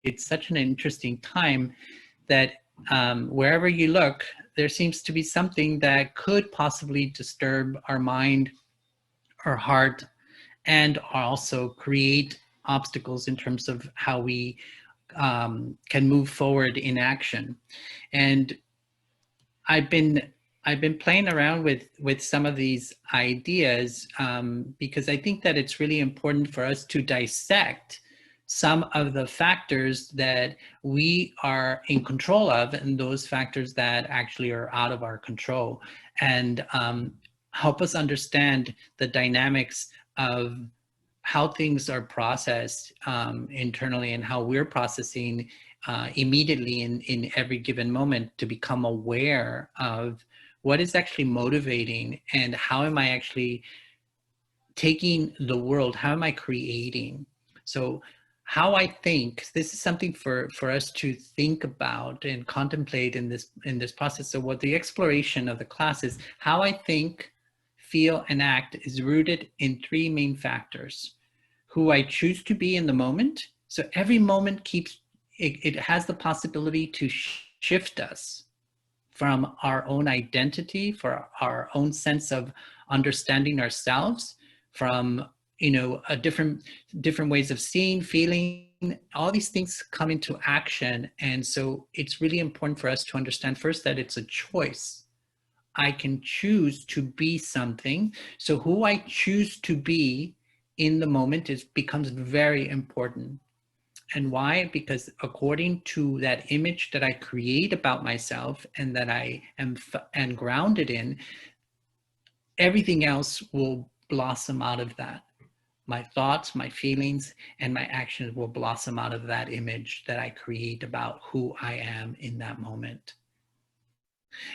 it's such an interesting time that wherever you look, there seems to be something that could possibly disturb our mind, our heart, and also create obstacles in terms of how we can move forward in action. And I've been playing around with some of these ideas because I think that it's really important for us to dissect some of the factors that we are in control of and those factors that actually are out of our control, and help us understand the dynamics of how things are processed internally and how we're processing immediately in every given moment, to become aware of what is actually motivating and how am I actually taking the world, how am I creating? So how I think, this is something for us to think about and contemplate in this process. So what the exploration of the class is, how I think, feel, and act is rooted in three main factors: who I choose to be in the moment. So every moment it has the possibility to shift us from our own identity, for our own sense of understanding ourselves, from a different ways of seeing, feeling. All these things come into action, and so it's really important for us to understand first that it's a choice. I can choose to be something. So who I choose to be in the moment becomes very important. And why? Because according to that image that I create about myself and that I am and grounded in, everything else will blossom out of that. My thoughts, my feelings, and my actions will blossom out of that image that I create about who I am in that moment.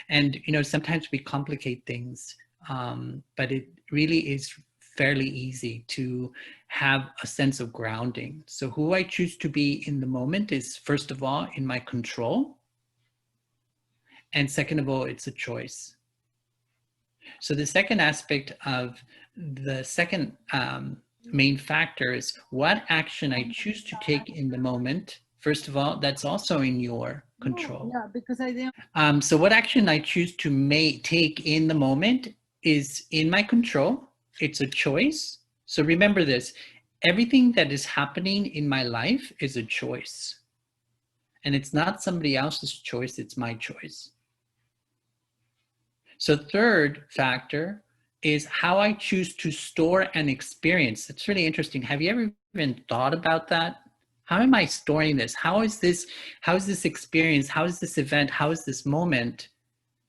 And sometimes we complicate things, but it really is fairly easy to have a sense of grounding. So who I choose to be in the moment is, first of all, in my control. And second of all, it's a choice. So the second aspect of the second main factor is what action I choose to take in the moment. First of all, that's also in your control. Yeah, because I didn't. So what action I choose to take in the moment is in my control. It's a choice. So remember this, everything that is happening in my life is a choice. And it's not somebody else's choice, it's my choice. So third factor is how I choose to store an experience. That's really interesting. Have you ever even thought about that? How am I storing this? How is this experience? How is this event? How is this moment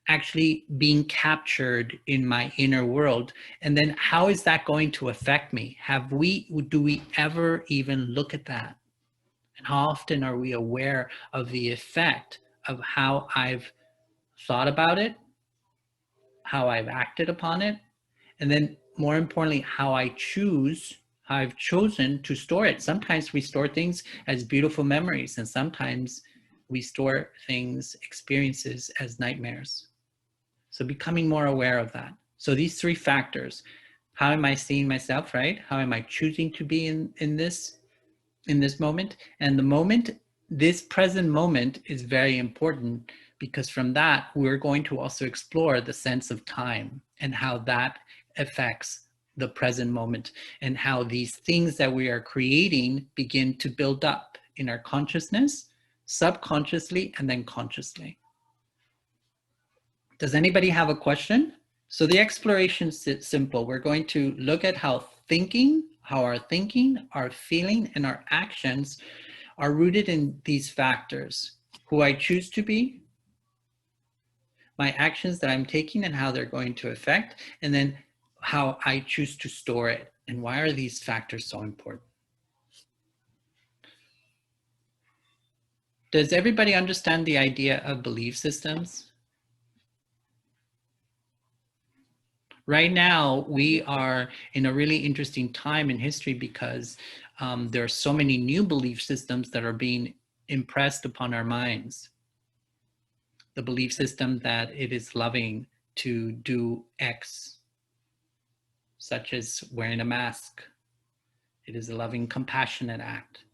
actually being captured in my inner world? And then how is that going to affect me? Do we ever even look at that? And how often are we aware of the effect of how I've thought about it, how I've acted upon it, and then more importantly, how I've chosen to store it. Sometimes we store things as beautiful memories, and sometimes we store things, experiences, as nightmares. So becoming more aware of that. So these three factors: how am I seeing myself, right? How am I choosing to be in this moment? And the moment, this present moment, is very important, because from that, we're going to also explore the sense of time and how that affects the present moment, and how these things that we are creating begin to build up in our consciousness, subconsciously, and then consciously. Does anybody have a question? So the exploration is simple. We're going to look at how our thinking, our feeling, and our actions are rooted in these factors: who I choose to be, my actions that I'm taking and how they're going to affect, and then how I choose to store it. And why are these factors so important? Does everybody understand the idea of belief systems? Right now, we are in a really interesting time in history because there are so many new belief systems that are being impressed upon our minds. The belief system that it is loving to do X, such as wearing a mask. It is a loving, compassionate act.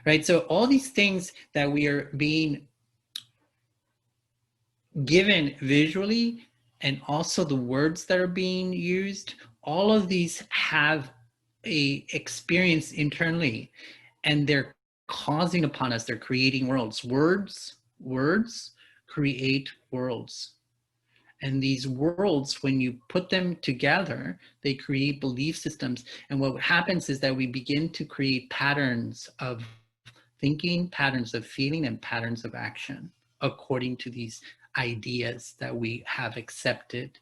right? So all these things that we are being given visually, and also the words that are being used, all of these have a experience internally, and they're causing upon us, they're creating worlds. Words create worlds. And these worlds, when you put them together, they create belief systems. And what happens is that we begin to create patterns of thinking, patterns of feeling, and patterns of action according to these ideas that we have accepted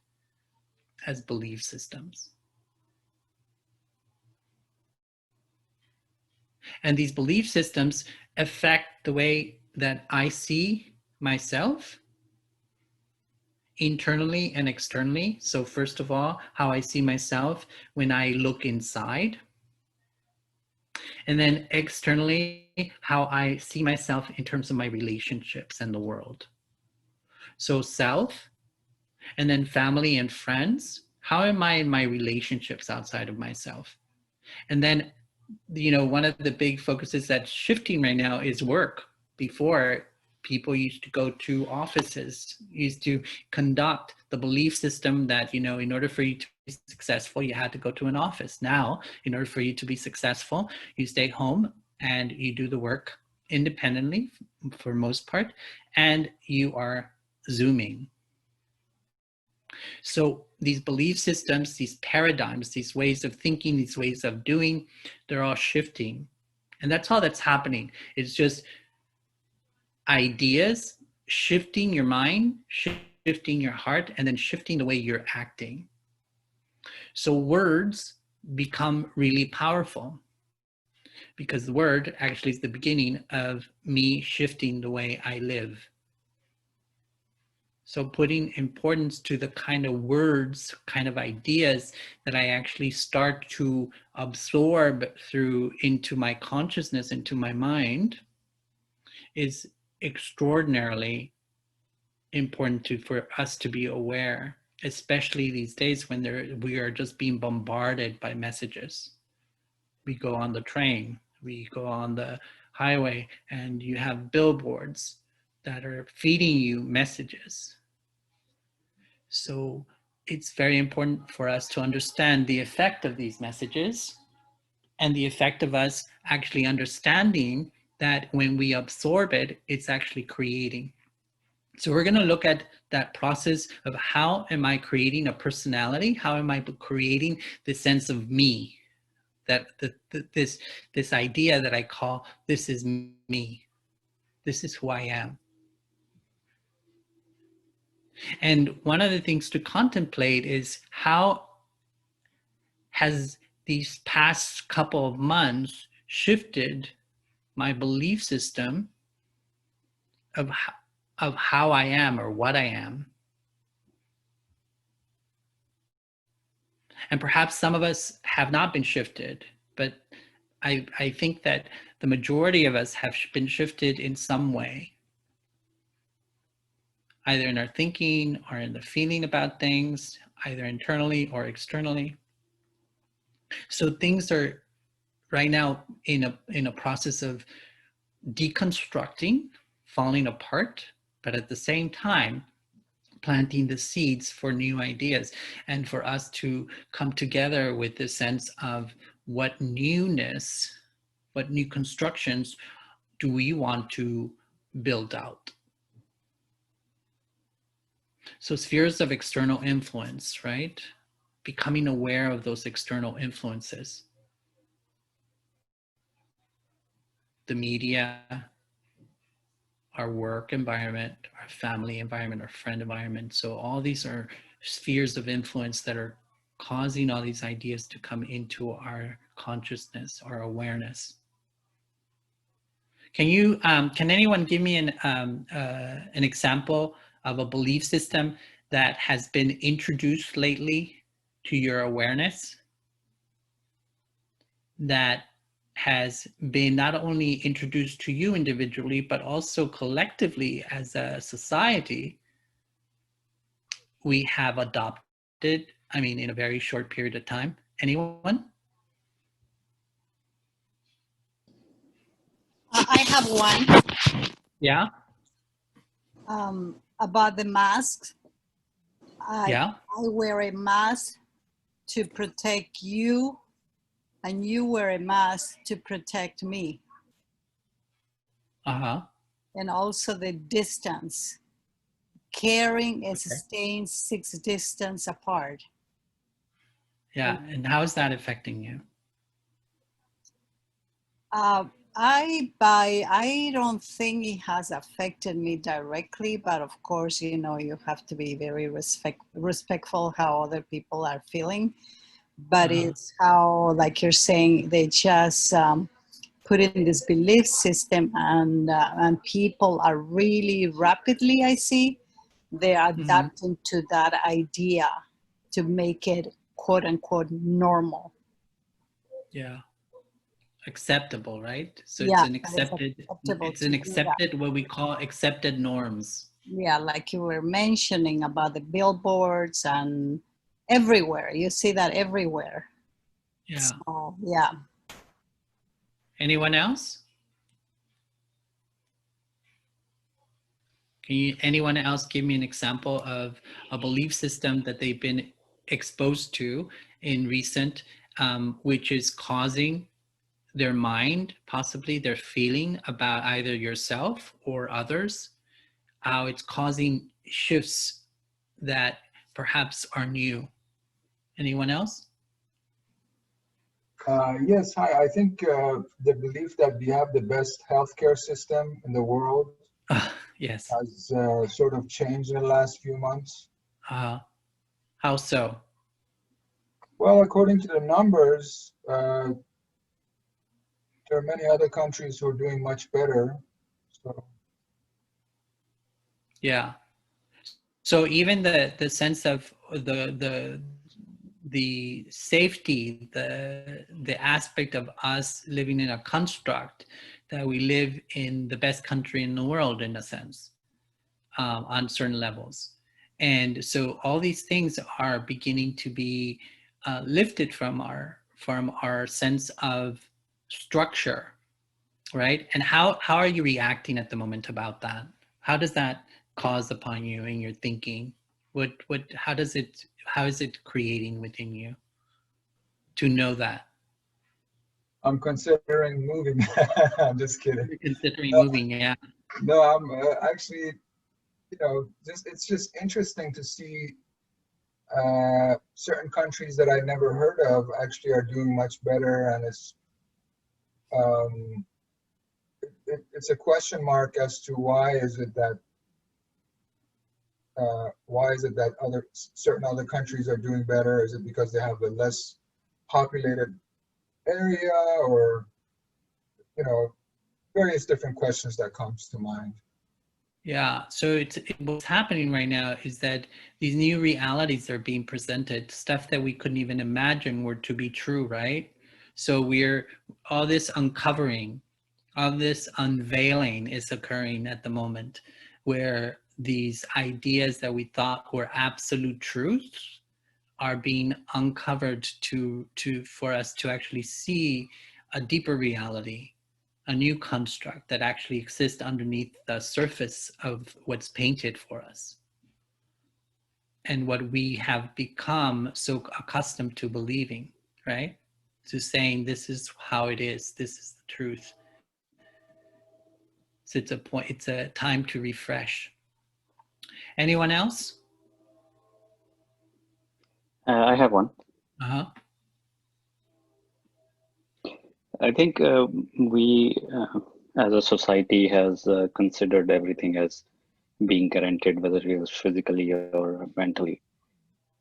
as belief systems. And these belief systems affect the way that I see myself internally and externally. So first of all, how I see myself when I look inside. And then externally, how I see myself in terms of my relationships and the world. So self, and then family and friends. How am I in my relationships outside of myself? And then, one of the big focuses that's shifting right now is work. Before, people used to go to offices, used to conduct the belief system that, in order for you to be successful, you had to go to an office. Now, in order for you to be successful, you stay home and you do the work independently for most part, and you are Zooming. So these belief systems, these paradigms, these ways of thinking, these ways of doing, they're all shifting. And that's all that's happening. It's just ideas shifting your mind, shifting your heart, and then shifting the way you're acting. So words become really powerful because the word actually is the beginning of me shifting the way I live. So putting importance to the kind of words, kind of ideas that I actually start to absorb into my consciousness, into my mind, is extraordinarily important for us to be aware, especially these days when we are just being bombarded by messages. We go on the train, we go on the highway, and you have billboards that are feeding you messages. So it's very important for us to understand the effect of these messages and the effect of us actually understanding that when we absorb it, it's actually creating. So we're going to look at that process of how am I creating a personality? How am I creating the sense of me? This idea that I call this is me. This is who I am. And one of the things to contemplate is how has these past couple of months shifted my belief system of how I am or what I am. And perhaps some of us have not been shifted, but I think that the majority of us have been shifted in some way, either in our thinking or in the feeling about things, either internally or externally. So things are right now in a process of deconstructing, falling apart, but at the same time, planting the seeds for new ideas and for us to come together with the sense of what newness, what new constructions do we want to build out. So spheres of external influence, right? Becoming aware of those external influences. The media, our work environment, our family environment, our friend environment. So all these are spheres of influence that are causing all these ideas to come into our consciousness, our awareness. Can anyone give me an example of a belief system that has been introduced lately to your awareness that has been not only introduced to you individually, but also collectively as a society, we have adopted, in a very short period of time? Anyone? I have one Yeah. about the masks. Yeah. I wear a mask to protect you, and you wear a mask to protect me. Uh-huh. And also the distance. Caring is Okay. staying 6 distance apart. Yeah. And And how is that affecting you? uh, I don't think it has affected me directly, but of course, you know, you have to be very respectful how other people are feeling. But Uh-huh. it's how, like you're saying, they just put in this belief system, and people are really rapidly, I see, they're Mm-hmm. adapting to that idea to make it quote unquote normal. Yeah. Acceptable, right? So Yeah, that is acceptable it's to an do that. accepted, what we call accepted norms. Yeah, like you were mentioning about the billboards and everywhere. You see that everywhere. Yeah. So, yeah. Anyone else? Can you, anyone else give me an example of a belief system that they've been exposed to in recent, which is causing their mind, possibly their feeling about either yourself or others, how it's causing shifts that perhaps are new? Anyone else? Yes, hi. I think the belief that we have the best healthcare system in the world Yes. has sort of changed in the last few months. Uh, how so? Well, according to the numbers, there are many other countries who are doing much better. So, Yeah. So even the sense of the safety, the aspect of us living in a construct that we live in the best country in the world, in a sense, on certain levels. And so all these things are beginning to be lifted from our sense of structure, right? And how are you reacting at the moment about that? How does that cause upon you in your thinking? What how is it creating within you to know that? I'm considering moving. I'm just kidding. You're considering No, moving, yeah. no, I'm actually, just it's just interesting to see certain countries that I never heard of actually are doing much better, and um, it's a question mark as to why is it that certain other countries are doing better? Is it because they have a less populated area, or you know various different questions that comes to mind? Yeah, so what's happening right now is that these new realities are being presented, stuff that we couldn't even imagine were to be true, right? So we're all this uncovering, all this unveiling is occurring at the moment, where these ideas that we thought were absolute truths are being uncovered to for us to actually see a deeper reality, a new construct that actually exists underneath the surface of what's painted for us and what we have become so accustomed to believing, right? To saying this is how it is, this is the truth. So it's a time to refresh. Anyone else? I have one. Uh-huh. I think we, as a society, has considered everything as being guaranteed, whether it is physically or mentally.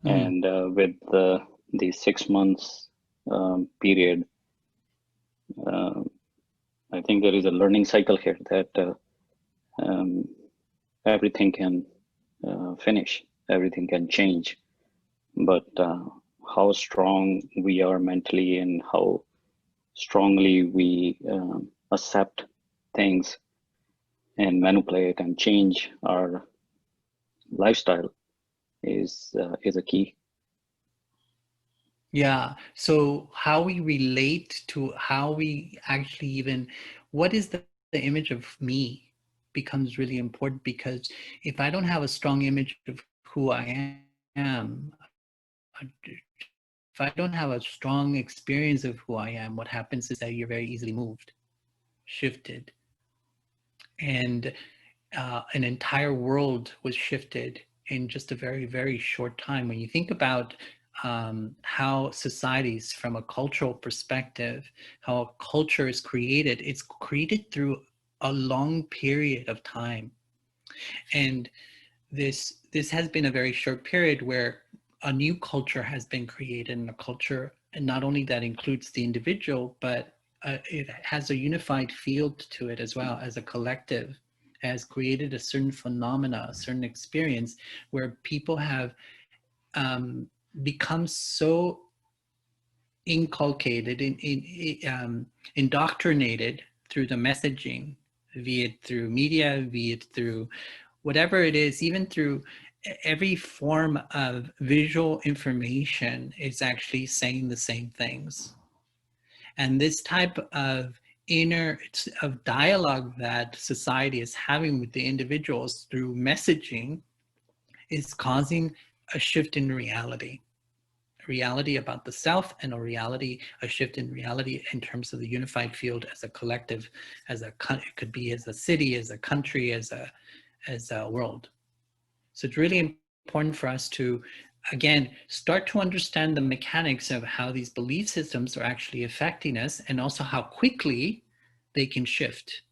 Mm. And with the 6 months period, uh, I think there is a learning cycle here that um, everything can finish, everything can change, but how strong we are mentally and how strongly we accept things and manipulate and change our lifestyle is a key. Yeah. So how we relate to how we actually even, what is the the image of me becomes really important, because if I don't have a strong image of who I am, if I don't have a strong experience of who I am, what happens is that you're very easily moved, shifted. And an entire world was shifted in just a very, very short time. When you think about how societies, from a cultural perspective, how a culture is created, it's created through a long period of time. And this has been a very short period where a new culture has been created, and a culture, and not only that includes the individual, but it has a unified field to it as well, as a collective, has created a certain phenomena, a certain experience where people have become so inculcated, indoctrinated through the messaging, be it through media, be it through whatever it is, even through every form of visual information is actually saying the same things. And this type of of dialogue that society is having with the individuals through messaging is causing a shift in reality. A reality about the self, and a shift in reality in terms of the unified field as a collective, it could be as a city, as a country, as a world. So it's really important for us to, again, start to understand the mechanics of how these belief systems are actually affecting us, and also how quickly they can shift.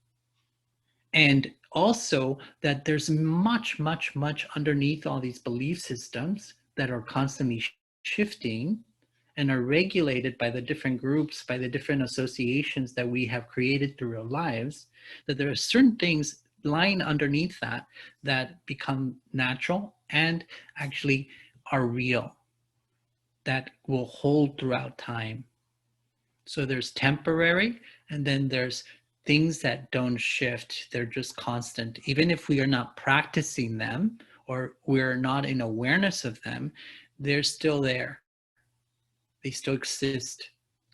And also that there's much, much, much underneath all these belief systems that are constantly shifting and are regulated by the different groups, by the different associations that we have created through our lives, that there are certain things lying underneath that become natural and actually are real, that will hold throughout time. So there's temporary, and then there's things that don't shift. They're just constant. Even if we are not practicing them, or we're not in awareness of them, they're still there. They still exist,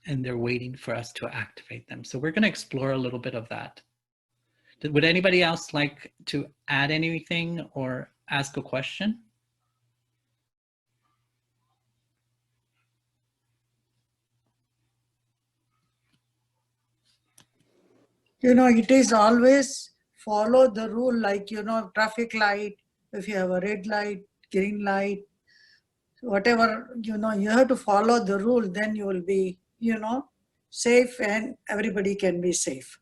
and they're waiting for us to activate them. So we're going to explore a little bit of that. Would anybody else like to add anything or ask a question? It is always follow the rule, like, traffic light, if you have a red light, green light, whatever, you have to follow the rule, then you will be, safe, and everybody can be safe.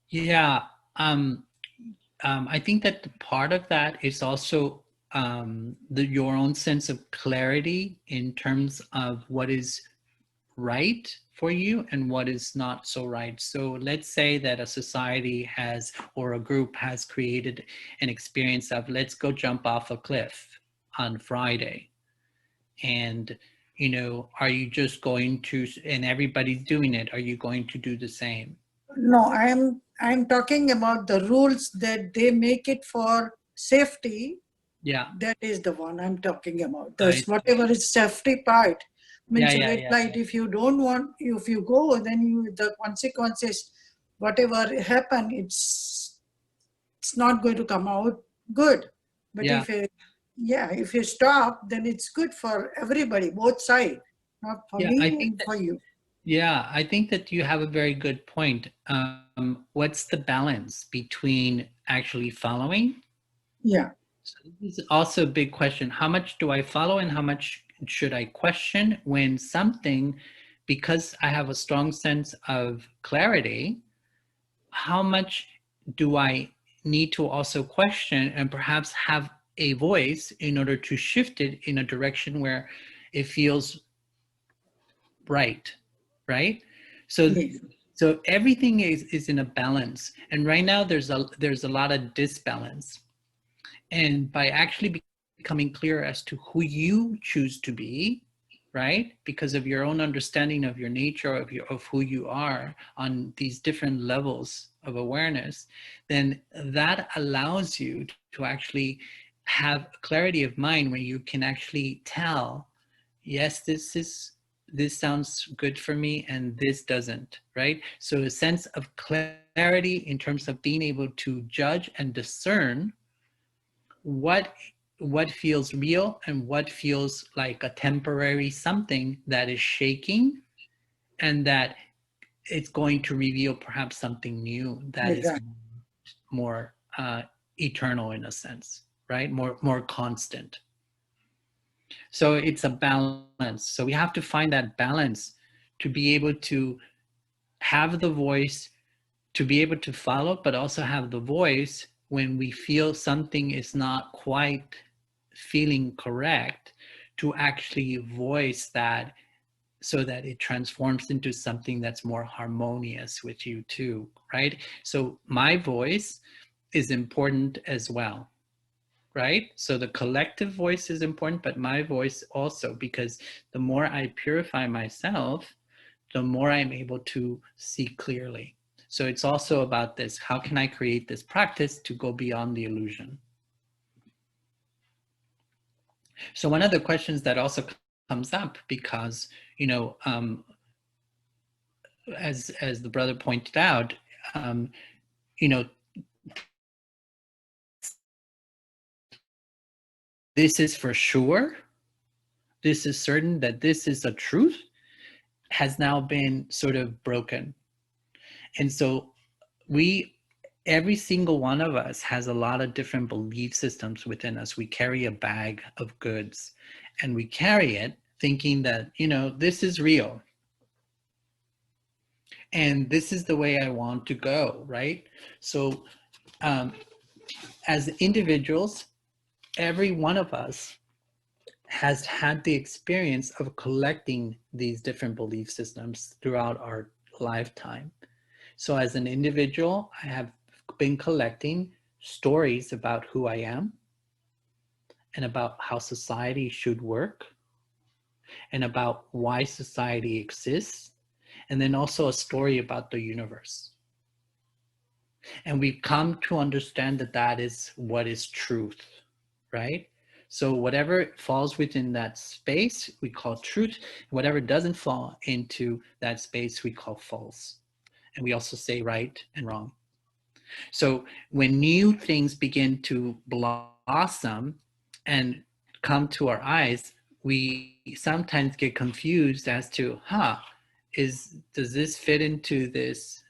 Yeah. I think that part of that is also your own sense of clarity in terms of what is right for you and what is not so right. So let's say that a society has, or a group has created an experience of, let's go jump off a cliff on Friday. And, are you just going to, and everybody's doing it, are you going to do the same? No, I'm talking about the rules that they make it for safety. Yeah. That is the one I'm talking about. There's whatever is safety part. Means red light, if you don't want, if you go, then the consequences, whatever happen, it's not going to come out good. But if you stop, then it's good for everybody, both sides, not for me, I think for you. Yeah, I think that you have a very good point. What's the balance between actually following? Yeah. So this is also a big question. How much do I follow, and how much should I question when something, because I have a strong sense of clarity, how much do I need to also question and perhaps have a voice in order to shift it in a direction where it feels right? So so everything is in a balance, and right now there's a lot of disbalance. And by actually becoming clear as to who you choose to be, right, because of your own understanding of your nature, of who you are on these different levels of awareness, then that allows you to actually have clarity of mind, where you can actually tell, yes, this is this sounds good for me and this doesn't, right? So a sense of clarity in terms of being able to judge and discern what feels real and what feels like a temporary something that is shaking, and that it's going to reveal perhaps something new that is more eternal in a sense, right? More constant. So it's a balance. So we have to find that balance to be able to have the voice, to be able to follow, but also have the voice when we feel something is not quite feeling correct, to actually voice that so that it transforms into something that's more harmonious with you too, right? So my voice is important as well, right? So the collective voice is important, but my voice also, because the more I purify myself, the more I'm able to see clearly. So it's also about this, how can I create this practice to go beyond the illusion? So one of the questions that also comes up, because, you know, as the brother pointed out, you know, this is for sure, this is certain, that this is a truth, has now been sort of broken. And so every single one of us has a lot of different belief systems within us. We carry a bag of goods, and we carry it thinking that, you know, this is real and this is the way I want to go, right? So as individuals, every one of us has had the experience of collecting these different belief systems throughout our lifetime. So as an individual, I have been collecting stories about who I am, and about how society should work, and about why society exists, and then also a story about the universe. And we've come to understand that that is what is truth, right? So whatever falls within that space, we call truth. Whatever doesn't fall into that space, we call false. And we also say right and wrong. So when new things begin to blossom and come to our eyes, we sometimes get confused as to, does this fit into this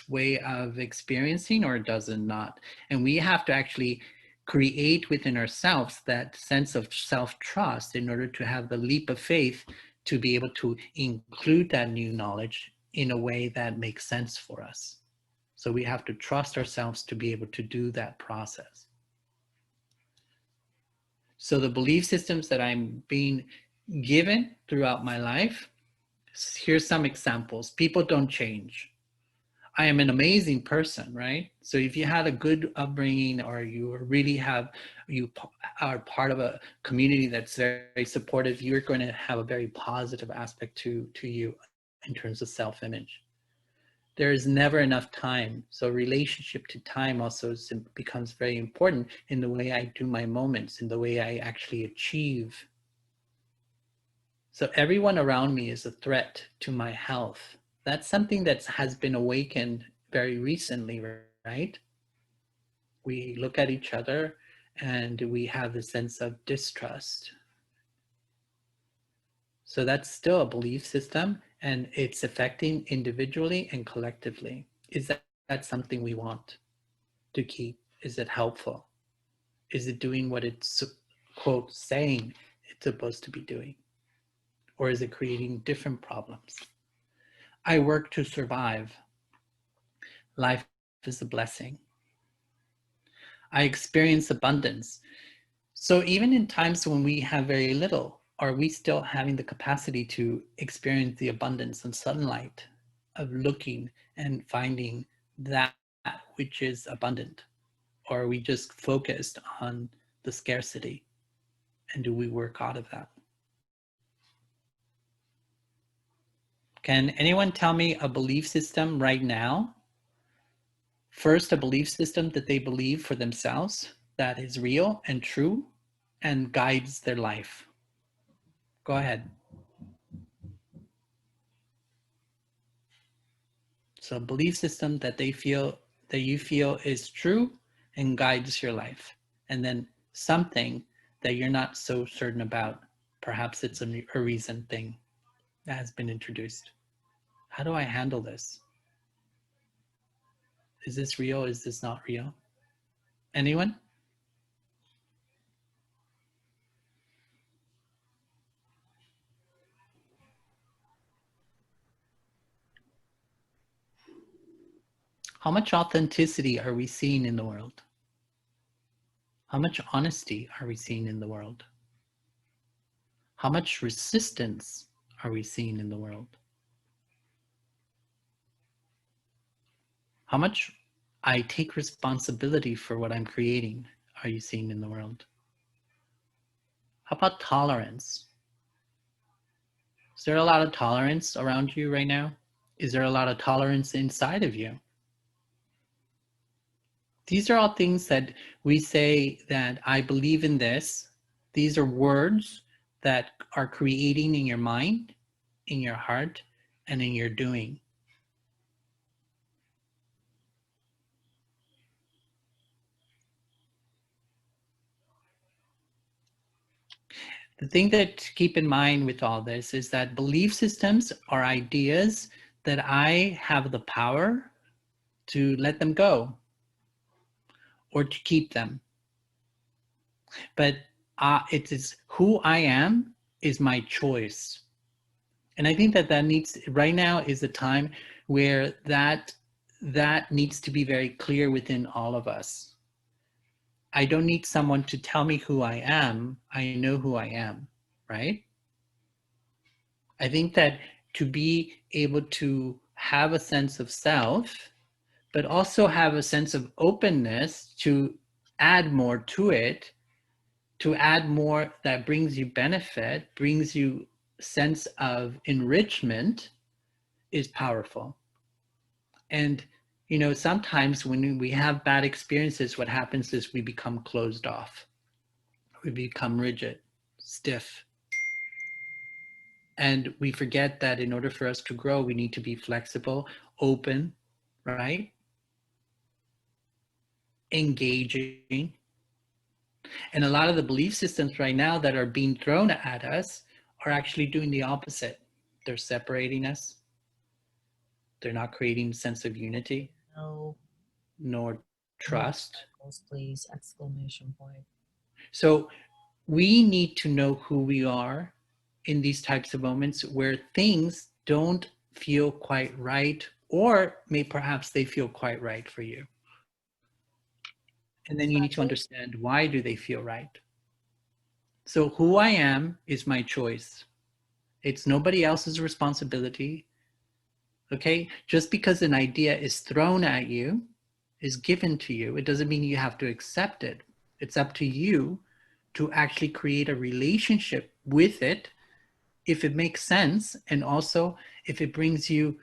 way of experiencing, or does it not? And we have to actually create within ourselves that sense of self-trust in order to have the leap of faith to be able to include that new knowledge in a way that makes sense for us. So we have to trust ourselves to be able to do that process. So the belief systems that I'm being given throughout my life, here's some examples. People don't change. I am an amazing person, right? So if you had a good upbringing, or you are part of a community that's very supportive, you're going to have a very positive aspect to you in terms of self-image. There is never enough time. So relationship to time also becomes very important in the way I do my moments, in the way I actually achieve. So everyone around me is a threat to my health. That's something that has been awakened very recently, right? We look at each other and we have a sense of distrust. So that's still a belief system, and it's affecting individually and collectively. Is that something we want to keep? Is it helpful? Is it doing what it's, quote, saying it's supposed to be doing? Or is it creating different problems? I work to survive. Life is a blessing. I experience abundance. So even in times when we have very little, are we still having the capacity to experience the abundance and sunlight of looking and finding that which is abundant? Or are we just focused on the scarcity? And do we work out of that? Can anyone tell me a belief system right now? First, a belief system that they believe for themselves that is real and true and guides their life. Go ahead. So a belief system that you feel is true and guides your life. And then something that you're not so certain about. Perhaps it's a reason thing that has been introduced. How do I handle this? Is this real? Is this not real? Anyone? How much authenticity are we seeing in the world? How much honesty are we seeing in the world? How much resistance are we seeing in the world? How much I take responsibility for what I'm creating are you seeing in the world? How about tolerance? Is there a lot of tolerance around you right now? Is there a lot of tolerance inside of you? These are all things that we say that I believe in this. These are words that are creating in your mind, in your heart, and in your doing. The thing that to keep in mind with all this is that belief systems are ideas that I have the power to let them go or to keep them. But it is who I am is my choice. And I think that right now is the time where that needs to be very clear within all of us. I don't need someone to tell me who I am. I know who I am, right? I think that to be able to have a sense of self, but also have a sense of openness to add more to it, to add more that brings you benefit, brings you sense of enrichment, is powerful. And sometimes when we have bad experiences, what happens is we become closed off. We become rigid, stiff. And we forget that in order for us to grow, we need to be flexible, open, right? Engaging. And a lot of the belief systems right now that are being thrown at us are actually doing the opposite. They're separating us. They're not creating a sense of unity. No. Nor trust. Please, exclamation point. So we need to know who we are in these types of moments where things don't feel quite right, or perhaps they feel quite right for you. And then you need to understand, why do they feel right? So who I am is my choice. It's nobody else's responsibility. Okay? Just because an idea is thrown at you, is given to you, it doesn't mean you have to accept it. It's up to you to actually create a relationship with it if it makes sense, and also if it brings you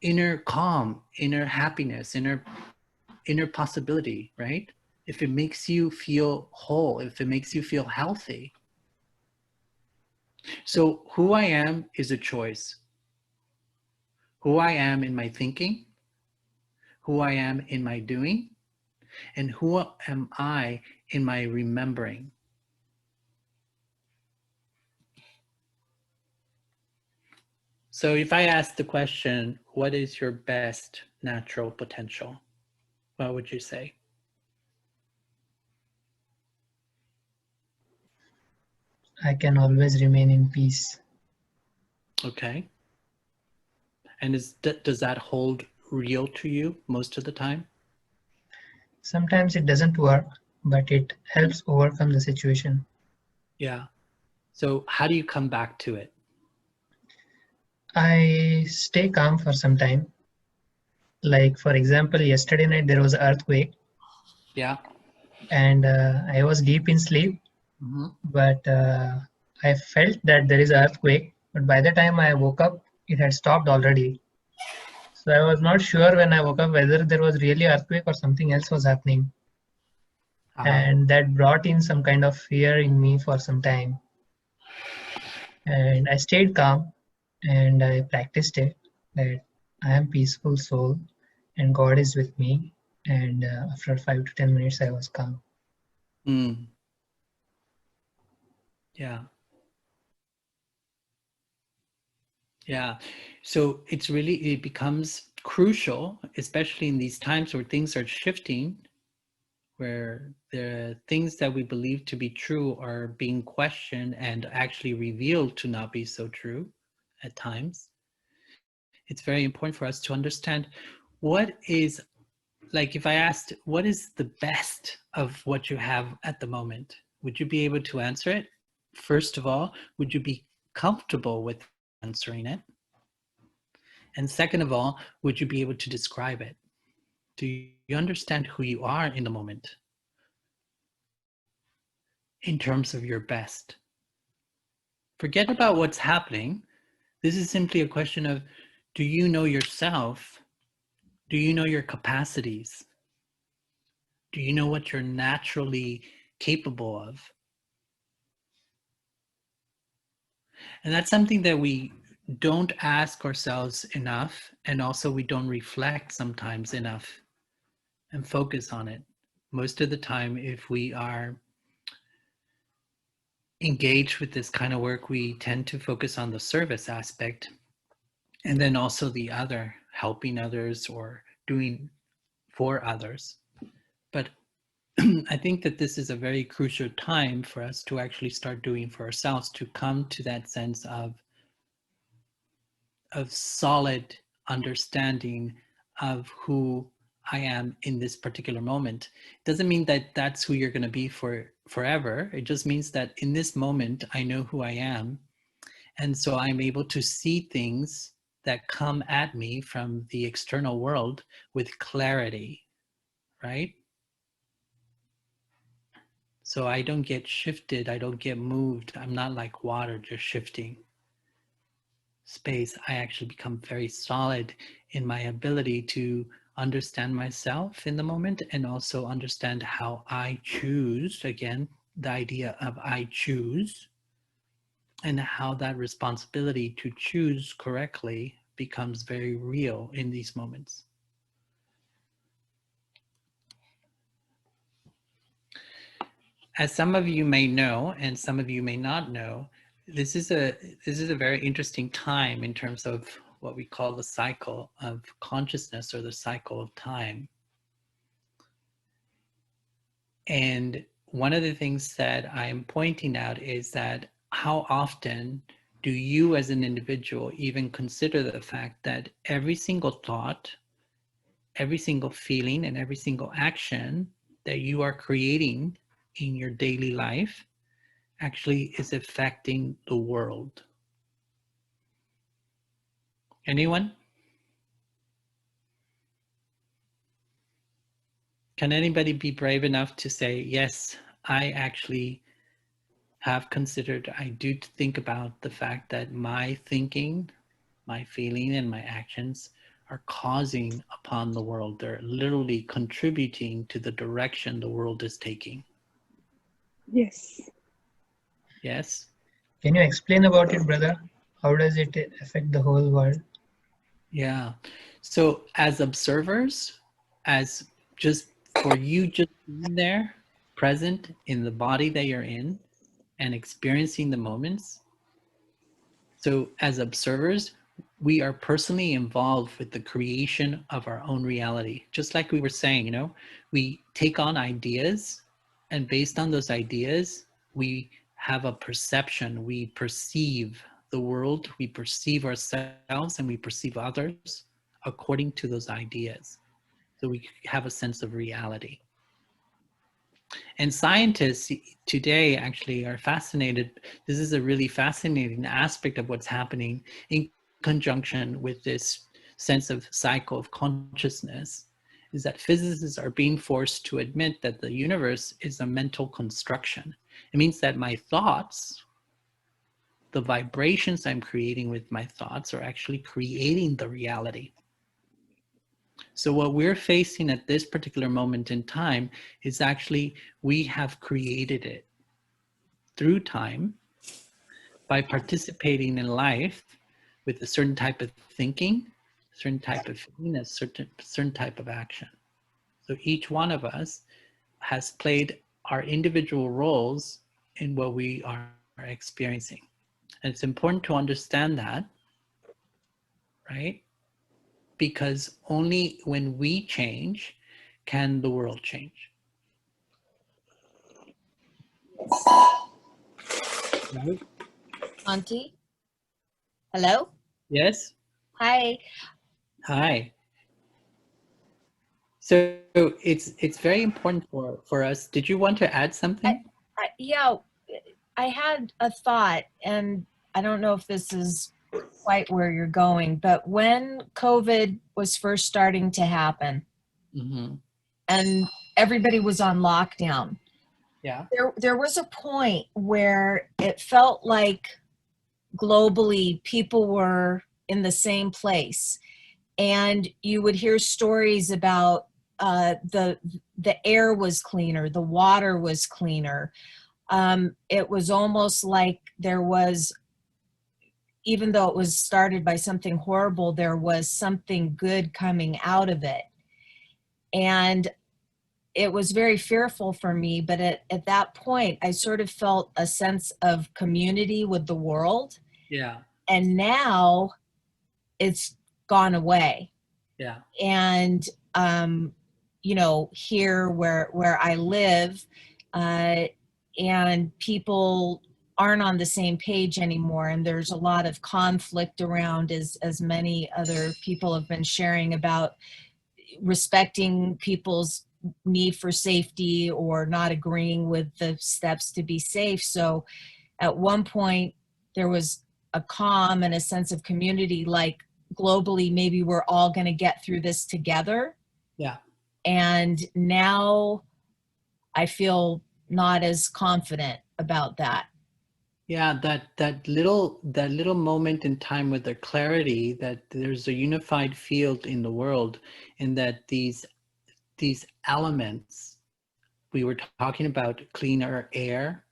inner calm, inner happiness, inner possibility, right? If it makes you feel whole, if it makes you feel healthy. So who I am is a choice. Who I am in my thinking, who I am in my doing, and who am I in my remembering. So if I ask the question, what is your best natural potential? What would you say? I can always remain in peace. Okay. And does that hold real to you most of the time? Sometimes it doesn't work, but it helps overcome the situation. Yeah. So how do you come back to it? I stay calm for some time. Like, for example, yesterday night there was an earthquake. Yeah. And I was deep in sleep, but I felt that there is an earthquake. But by the time I woke up, it had stopped already. So I was not sure when I woke up whether there was really an earthquake or something else was happening. And that brought in some kind of fear in me for some time. And I stayed calm and I practiced it, that I am peaceful soul. and God is with me. And after 5 to 10 minutes, I was calm. Mm. Yeah. Yeah. So it becomes crucial, especially in these times where things are shifting, where the things that we believe to be true are being questioned and actually revealed to not be so true at times. It's very important for us to understand what is, like if I asked, what is the best of what you have at the moment? Would you be able to answer it? First of all, would you be comfortable with answering it? And second of all, would you be able to describe it? Do you understand who you are in the moment in terms of your best? Forget about what's happening. This is simply a question of, do you know yourself? Do you know your capacities? Do you know what you're naturally capable of? And that's something that we don't ask ourselves enough, and also we don't reflect sometimes enough and focus on it. Most of the time, if we are engaged with this kind of work, we tend to focus on the service aspect, and then also the other, helping others or doing for others. But I think that this is a very crucial time for us to actually start doing for ourselves, to come to that sense of solid understanding of who I am in this particular moment. It doesn't mean that that's who you're going to be for forever. It just means that in this moment, I know who I am. And so I'm able to see things that come at me from the external world with clarity, right? So I don't get shifted. I don't get moved. I'm not like water just shifting space. I actually become very solid in my ability to understand myself in the moment and also understand how I choose. Again, the idea of I choose, and how that responsibility to choose correctly becomes very real in these moments. As some of you may know, and some of you may not know, this is a very interesting time in terms of what we call the cycle of consciousness, or the cycle of time. And one of the things that I'm pointing out is that how often do you as an individual even consider the fact that every single thought, every single feeling, and every single action that you are creating in your daily life actually is affecting the world? Anyone? Can anybody be brave enough to say, yes, I actually have considered, I do think about the fact that my thinking, my feeling, and my actions are causing upon the world. They're literally contributing to the direction the world is taking. Yes. Yes? Can you explain about it, brother? How does it affect the whole world? Yeah. So as observers, as just for you just being there, present in the body that you're in and experiencing the moments. So as observers, we are personally involved with the creation of our own reality. Just like we were saying, we take on ideas, and based on those ideas, we have a perception. We perceive the world, we perceive ourselves, and we perceive others according to those ideas. So we have a sense of reality. And scientists today actually are fascinated. This is a really fascinating aspect of what's happening in conjunction with this sense of cycle of consciousness, is that physicists are being forced to admit that the universe is a mental construction. It means that my thoughts, the vibrations I'm creating with my thoughts, are actually creating the reality. So what we're facing at this particular moment in time is actually, we have created it through time by participating in life with a certain type of thinking, certain type of feeling, a certain type of action. So each one of us has played our individual roles in what we are experiencing. And it's important to understand that, right? Because only when we change can the world change. Right? Auntie? Hello? Yes? Hi. Hi. So it's very important for us. Did you want to add something? Yeah, I had a thought, and I don't know if this is quite where you're going, but when COVID was first starting to happen, Mm-hmm. and everybody was on lockdown, Yeah. there was a point where it felt like globally people were in the same place, and you would hear stories about the air was cleaner, the water was cleaner. It was almost like there was, even though it was started by something horrible, there was something good coming out of it. And it was very fearful for me, but at that point, I sort of felt a sense of community with the world. Yeah. And now it's gone away. Yeah. And, you know, here where I live, and people aren't on the same page anymore, and there's a lot of conflict around, as many other people have been sharing about respecting people's need for safety or not agreeing with the steps to be safe. So at one point there was a calm and a sense of community, like globally maybe we're all going to get through this together. Yeah. And now I feel not as confident about that. Yeah, that little moment in time with the clarity that there's a unified field in the world, and that these elements, we were talking about cleaner air,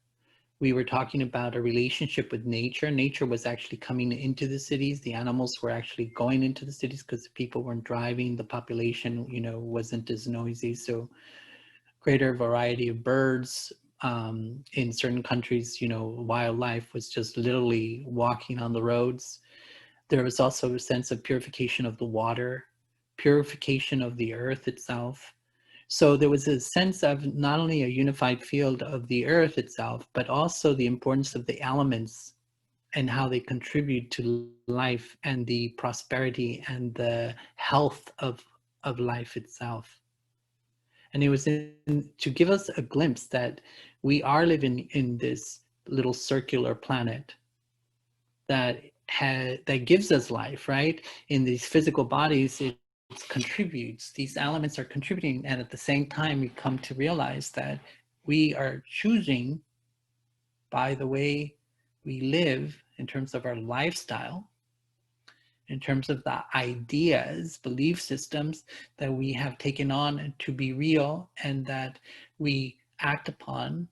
we were talking about a relationship with nature. Nature was actually coming into the cities. The animals were actually going into the cities because people weren't driving. The population, wasn't as noisy. So greater variety of birds. In certain countries, wildlife was just literally walking on the roads. There was also a sense of purification of the water, purification of the earth itself. So there was a sense of not only a unified field of the earth itself, but also the importance of the elements and how they contribute to life and the prosperity and the health of life itself. And it was to give us a glimpse that we are living in this little circular planet that that gives us life, right? In these physical bodies, it contributes. These elements are contributing, and at the same time, we come to realize that we are choosing by the way we live in terms of our lifestyle, in terms of the ideas, belief systems that we have taken on to be real and that we act upon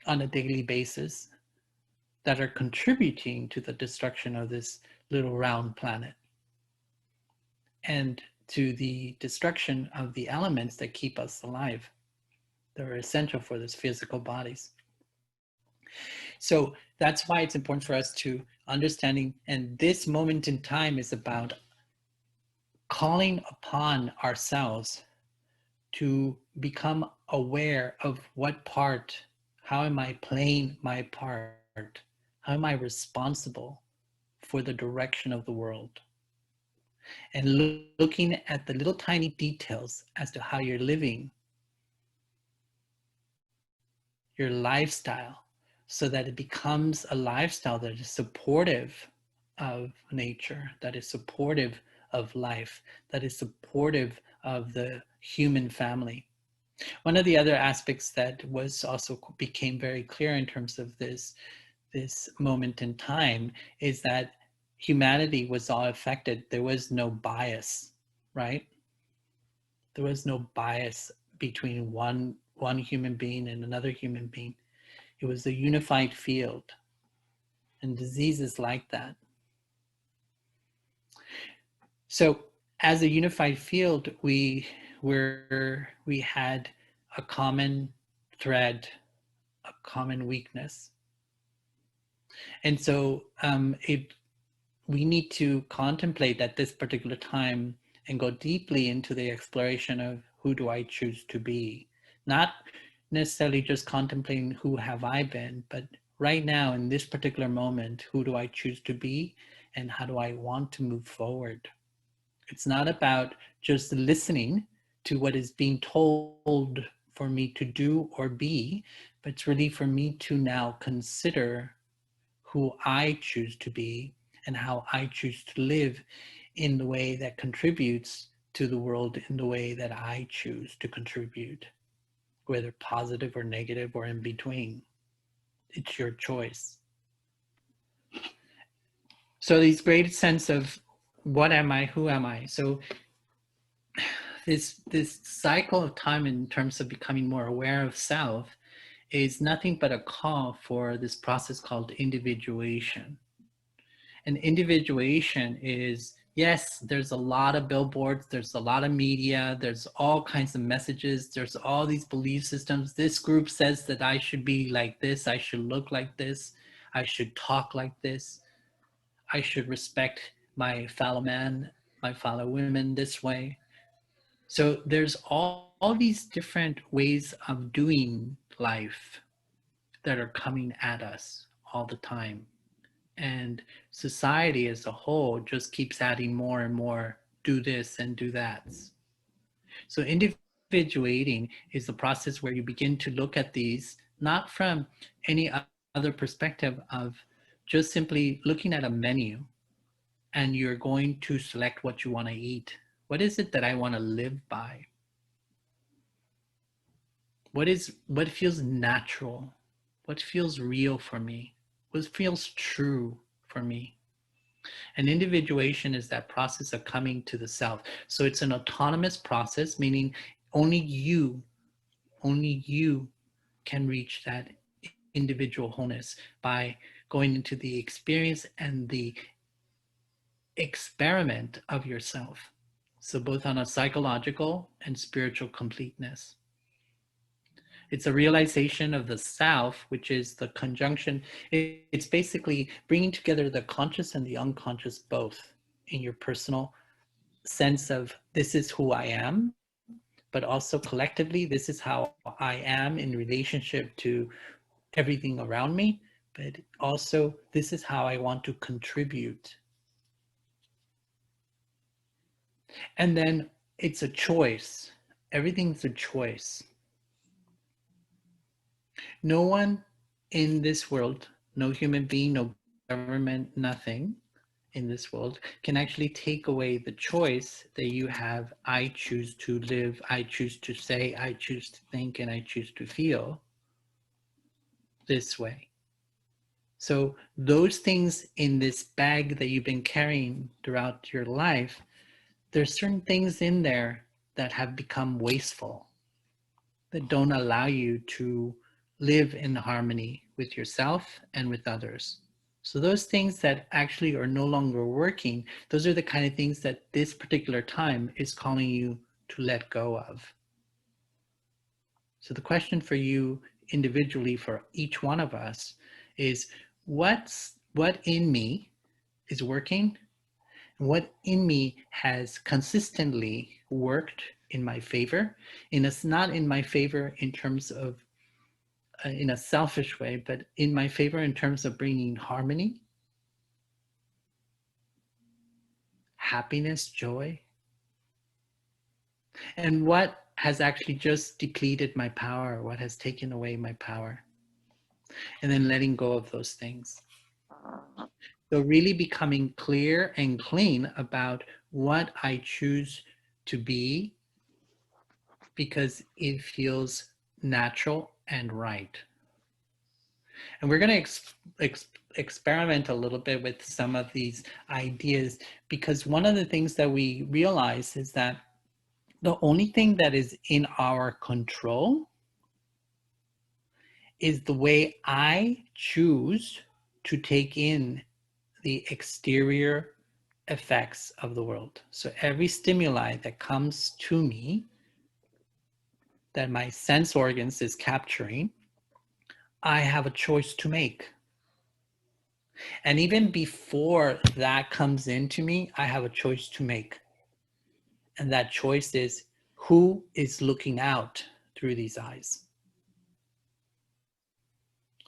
on a daily basis, that are contributing to the destruction of this little round planet and to the destruction of the elements that keep us alive, that are essential for this physical bodies. So that's why it's important for us to understanding, and this moment in time is about calling upon ourselves to become aware of what part, how am I playing my part? How am I responsible for the direction of the world? And looking at the little tiny details as to how you're living your lifestyle, so that it becomes a lifestyle that is supportive of nature, that is supportive of life, that is supportive of the human family. One of the other aspects that was also became very clear in terms of this moment in time is that humanity was all affected. There was no bias, right? There was no bias between one human being and another human being. It was a unified field, and disease is like that. So as a unified field, we had a common thread, a common weakness. And so we need to contemplate at this particular time and go deeply into the exploration of who do I choose to be? Not necessarily just contemplating who have I been, but right now in this particular moment, who do I choose to be and how do I want to move forward? It's not about just listening to what is being told for me to do or be, but it's really for me to now consider who I choose to be and how I choose to live in the way that contributes to the world in the way that I choose to contribute, whether positive or negative or in between. It's your choice. So these great sense of what am I, who am I? So this cycle of time in terms of becoming more aware of self is nothing but a call for this process called individuation. And individuation is, yes, there's a lot of billboards, there's a lot of media, there's all kinds of messages, there's all these belief systems. This group says that I should be like this, I should look like this, I should talk like this, I should respect my fellow man, my fellow women this way. So there's all these different ways of doing life that are coming at us all the time. And society as a whole just keeps adding more and more do this and do that. So individuating is the process where you begin to look at these not from any other perspective of just simply looking at a menu and you're going to select what you want to eat. What is it that I want to live by? What feels natural? What feels real for me? What feels true for me? And individuation is that process of coming to the self. So it's an autonomous process, meaning only you can reach that individual wholeness by going into the experience and the experiment of yourself. So both on a psychological and spiritual completeness. It's a realization of the self, which is the conjunction. It's basically bringing together the conscious and the unconscious both in your personal sense of this is who I am, but also collectively, this is how I am in relationship to everything around me, but also this is how I want to contribute. And then it's a choice. Everything's a choice. No one in this world, no human being, no government, nothing in this world can actually take away the choice that you have. I choose to live, I choose to say, I choose to think, and I choose to feel this way. So those things in this bag that you've been carrying throughout your life, there's certain things in there that have become wasteful, that don't allow you to live in harmony with yourself and with others. So those things that actually are no longer working, those are the kind of things that this particular time is calling you to let go of. So the question for you individually, for each one of us, is what in me is working? And what in me has consistently worked in my favor? And it's not in my favor in terms of in a selfish way, but in my favor in terms of bringing harmony, happiness, joy. And what has actually just depleted my power, what has taken away my power, and then letting go of those things. So really becoming clear and clean about what I choose to be because it feels natural and right. And we're going to experiment a little bit with some of these ideas, because one of the things that we realize is that the only thing that is in our control is the way I choose to take in the exterior effects of the world. So every stimuli that comes to me, that my sense organs is capturing, I have a choice to make. And even before that comes into me, I have a choice to make. And that choice is, who is looking out through these eyes?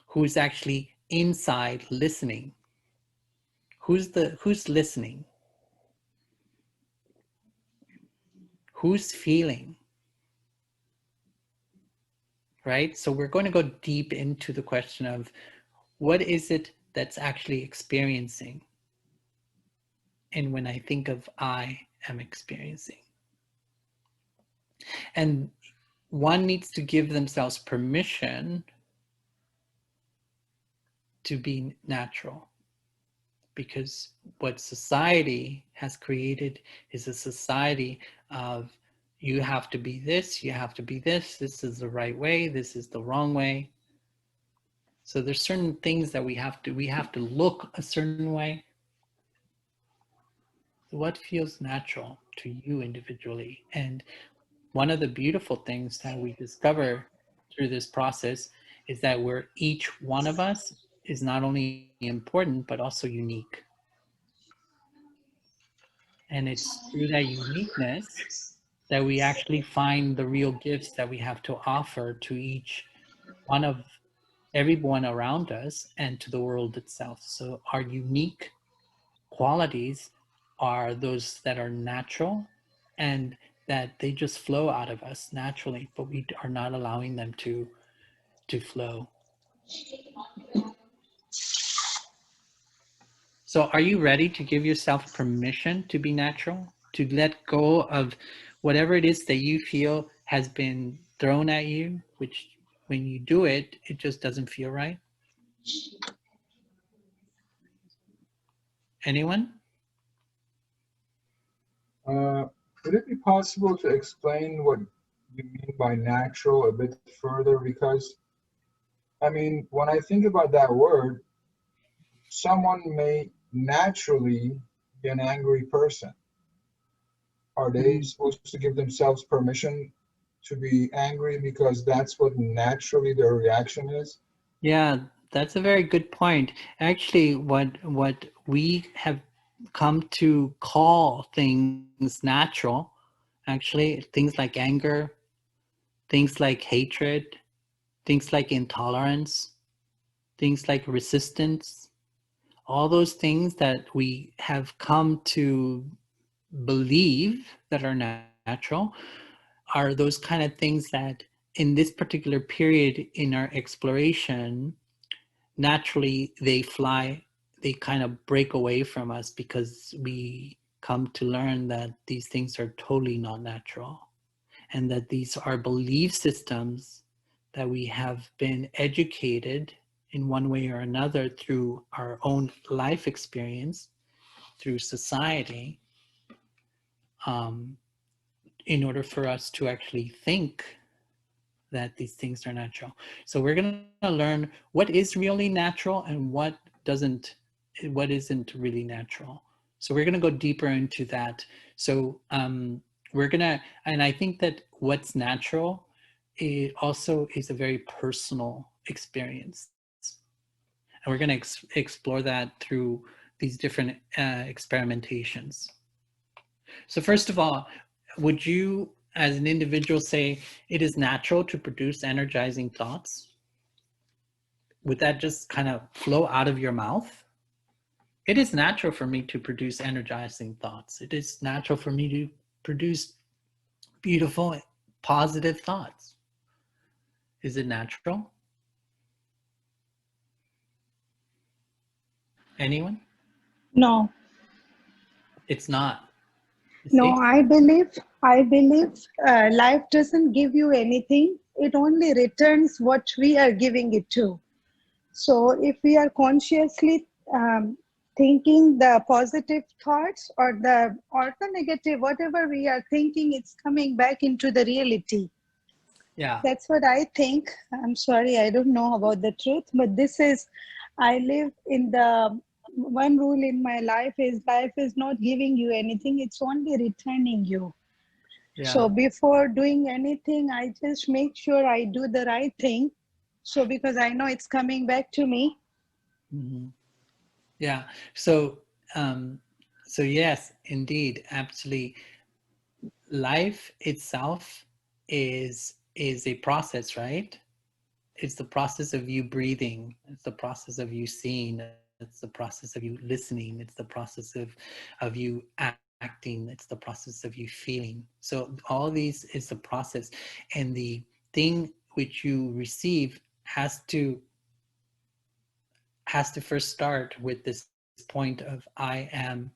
Who's actually inside listening? Who's listening? Who's feeling? Right? So we're going to go deep into the question of what is it that's actually experiencing? And when I think of I am experiencing. And one needs to give themselves permission to be natural, because what society has created is a society of you have to be this, you have to be this is the right way, this is the wrong way. So there's certain things that we have to look a certain way. What feels natural to you individually? And one of the beautiful things that we discover through this process is that each one of us is not only important, but also unique. And it's through that uniqueness that we actually find the real gifts that we have to offer to each one of everyone around us and to the world itself. So our unique qualities are those that are natural and that they just flow out of us naturally, but we are not allowing them to flow. So are you ready to give yourself permission to be natural, to let go of whatever it is that you feel has been thrown at you, which when you do it, it just doesn't feel right? Anyone? Would it be possible to explain what you mean by natural a bit further? Because, I mean, when I think about that word, someone may naturally be an angry person. Are they supposed to give themselves permission to be angry because that's what naturally their reaction is? Yeah, that's a very good point. Actually, what we have come to call things natural, actually, things like anger, things like hatred, things like intolerance, things like resistance, all those things that we have come to believe that are natural are those kind of things that in this particular period in our exploration, naturally they kind of break away from us because we come to learn that these things are totally not natural and that these are belief systems that we have been educated in one way or another through our own life experience, through society, in order for us to actually think that these things are natural. So we're going to learn what is really natural and what isn't really natural. So we're going to go deeper into that. So we're going to, and I think that what's natural, it also is a very personal experience. And we're going to explore that through these different experimentations. So first of all, would you, as an individual, say it is natural to produce energizing thoughts? Would that just kind of flow out of your mouth? It is natural for me to produce energizing thoughts. It is natural for me to produce beautiful, positive thoughts. Is it natural? Anyone? No. It's not. No, I believe life doesn't give you anything. It only returns what we are giving it to. So if we are consciously thinking the positive thoughts or the negative, whatever we are thinking, it's coming back into the reality. Yeah. That's what I think. I'm sorry, I don't know about the truth, but this is, I live in the one rule in my life is not giving you anything, it's only returning you. So Yeah. before doing anything, I just make sure I do the right thing. So because I know it's coming back to me. Mm-hmm. Yeah. So, so yes, indeed, actually, life itself is a process, right? It's the process of you breathing. It's the process of you seeing. It's the process of you listening. It's the process of you acting. It's the process of you feeling. So all these is the process, and the thing which you receive has to first start with this point of I am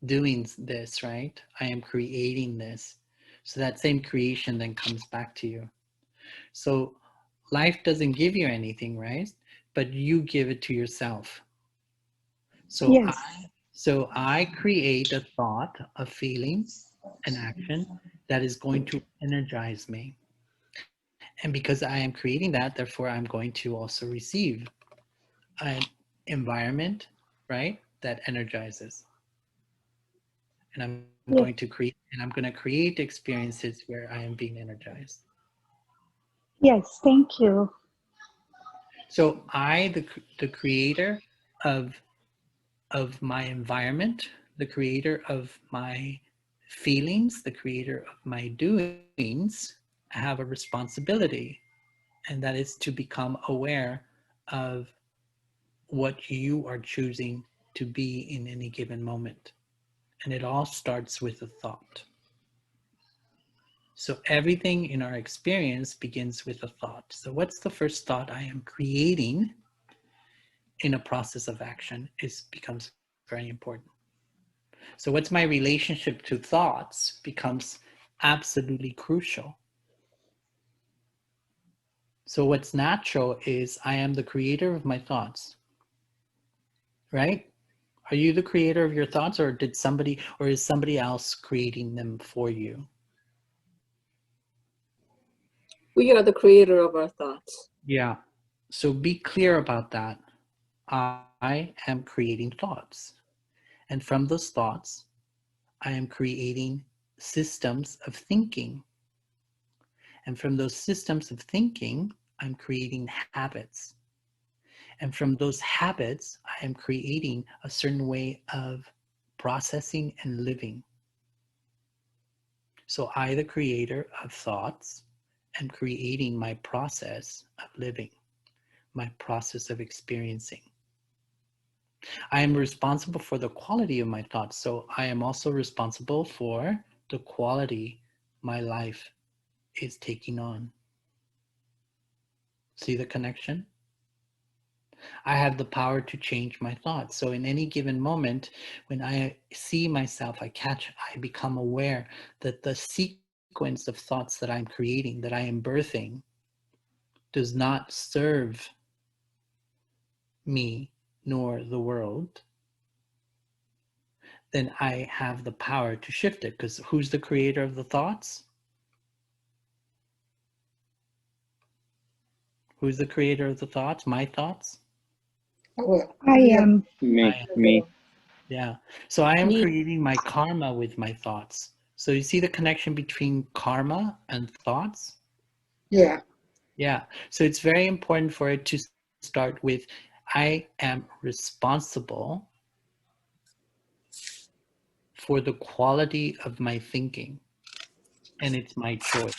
doing this, right? I am creating this. So that same creation then comes back to you. So life doesn't give you anything, right? But you give it to yourself. So Yes. I create a thought, a feeling, an action that is going to energize me. And because I am creating that, therefore I'm going to also receive an environment, right, that energizes. And I'm going to Yes. create experiences where I am being energized. Yes. Thank you. So the creator of my environment, the creator of my feelings, the creator of my doings, have a responsibility, and that is to become aware of what you are choosing to be in any given moment. And it all starts with a thought. So everything in our experience begins with a thought. So what's the first thought I am creating in a process of action is becomes very important. So what's my relationship to thoughts becomes absolutely crucial. So what's natural is I am the creator of my thoughts, right? Are you the creator of your thoughts, or is somebody else creating them for you? We are the creator of our thoughts. Yeah. So be clear about that. I am creating thoughts. And from those thoughts, I am creating systems of thinking. And from those systems of thinking, I'm creating habits. And from those habits, I am creating a certain way of processing and living. So I, the creator of thoughts, am creating my process of living, my process of experiencing. I am responsible for the quality of my thoughts. So I am also responsible for the quality my life is taking on. See the connection? I have the power to change my thoughts. So in any given moment, when I see myself, I become aware that the sequence of thoughts that I'm creating, that I am birthing, does not serve me nor the world, then I have the power to shift it. Because who's the creator of the thoughts? Who's the creator of the thoughts? My thoughts? I am. Me. Yeah. So I am Me. creating my karma with my thoughts. So you see the connection between karma and thoughts? Yeah. Yeah. So it's very important for it to start with I am responsible for the quality of my thinking, and it's my choice.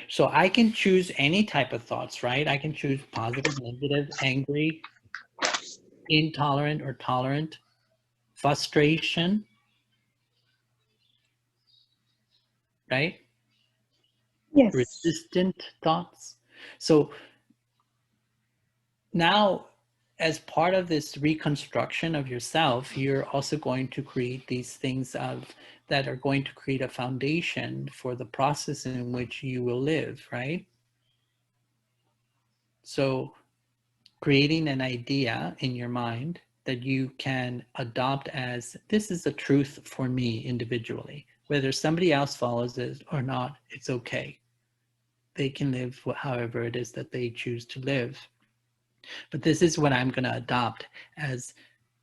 So I can choose any type of thoughts, right? I can choose positive, negative, angry, intolerant or tolerant, frustration, right? Yes. Resistant thoughts. So now, as part of this reconstruction of yourself, you're also going to create these things that are going to create a foundation for the process in which you will live, right? So creating an idea in your mind that you can adopt as this is the truth for me individually. Whether somebody else follows it or not, it's okay. They can live however it is that they choose to live. But this is what I'm going to adopt as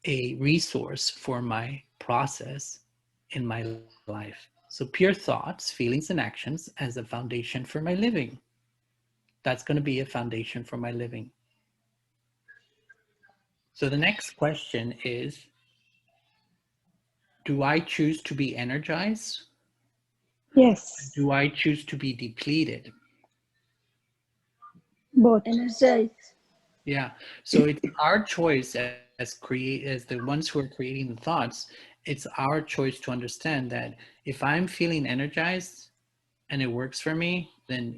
a resource for my process in my life. So pure thoughts, feelings, and actions as a foundation for my living. That's going to be a foundation for my living. So the next question is, do I choose to be energized? Yes, Do I choose to be depleted? both. Energize. Yeah. So it's our choice as the ones who are creating the thoughts, it's our choice to understand that if I'm feeling energized and it works for me, then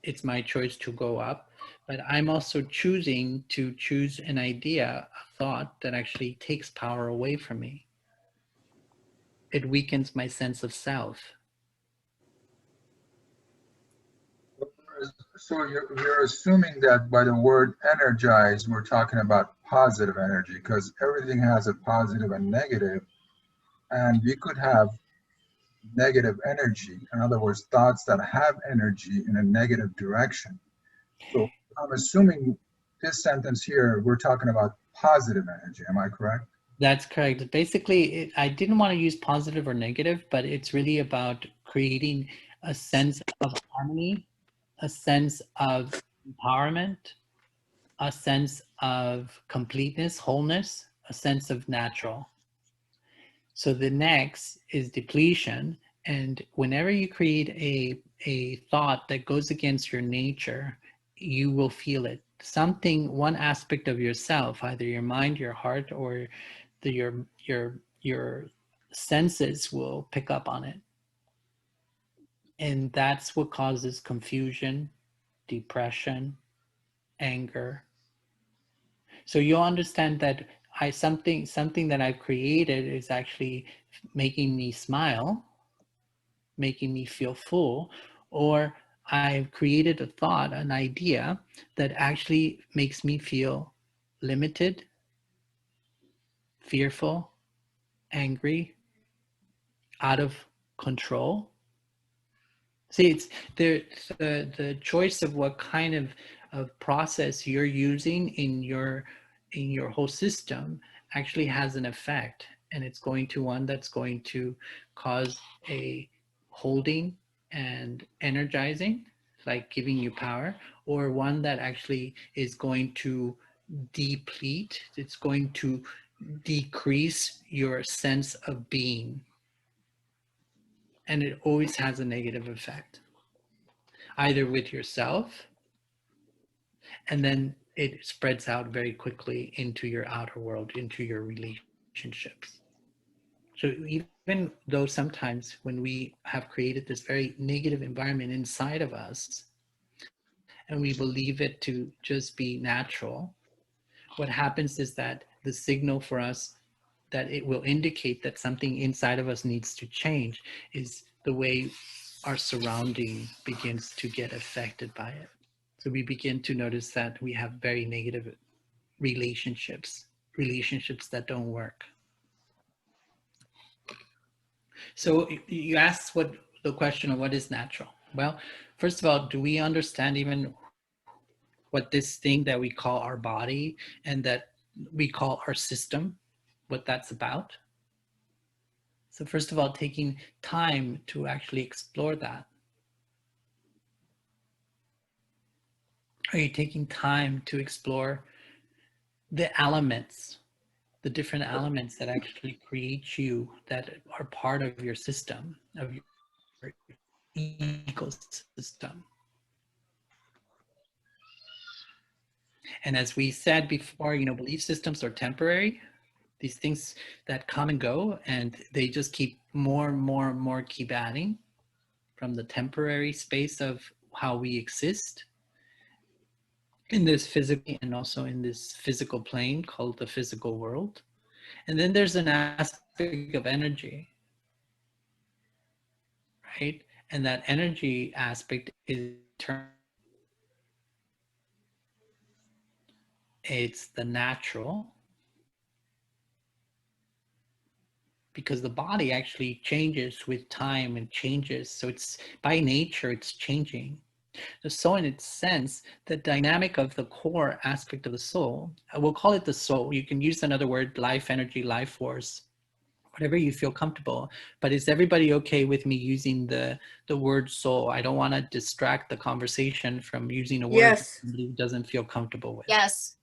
it's my choice to go up. But I'm also choosing to choose an idea, a thought that actually takes power away from me. It weakens my sense of self. So you're assuming that by the word energize, we're talking about positive energy, because everything has a positive and negative, and we could have negative energy. In other words, thoughts that have energy in a negative direction. So I'm assuming this sentence here, we're talking about positive energy. Am I correct? That's correct. Basically, I didn't want to use positive or negative, but it's really about creating a sense of harmony, a sense of empowerment, a sense of completeness, wholeness, a sense of natural. So the next is depletion. And whenever you create a thought that goes against your nature, you will feel it. Something, one aspect of yourself, either your mind, your heart, or your senses will pick up on it. And that's what causes confusion, depression, anger. So you'll understand that something that I've created is actually making me smile, making me feel full, or I've created a thought, an idea that actually makes me feel limited, fearful, angry, out of control. See, it's the choice of what kind of process you're using in your whole system actually has an effect, and it's going to one that's going to cause a holding and energizing, like giving you power, or one that actually is going to deplete, it's going to decrease your sense of being, and it always has a negative effect, either with yourself, and then it spreads out very quickly into your outer world, into your relationships. So even though sometimes when we have created this very negative environment inside of us, and we believe it to just be natural, what happens is that the signal for us that it will indicate that something inside of us needs to change is the way our surrounding begins to get affected by it. So we begin to notice that we have very negative relationships, relationships that don't work. So you asked what the question of what is natural. Well, first of all, do we understand even what this thing that we call our body and that we call our system, what that's about? So first of all, taking time to actually explore that. Are you taking time to explore the elements, the different elements that actually create you, that are part of your system, of your ecosystem? And as we said before, belief systems are temporary. These things that come and go, and they just keep more and more and more keep adding from the temporary space of how we exist in this physical and also in this physical plane called the physical world. And then there's an aspect of energy, right? And that energy aspect is eternal. It's the natural, because the body actually changes with time and changes. So it's by nature, it's changing. So in its sense, the dynamic of the core aspect of the soul, we'll call it the soul. You can use another word, life energy, life force, whatever you feel comfortable. But is everybody okay with me using the word soul? I don't want to distract the conversation from using a word that Yes. somebody doesn't feel comfortable with. Yes.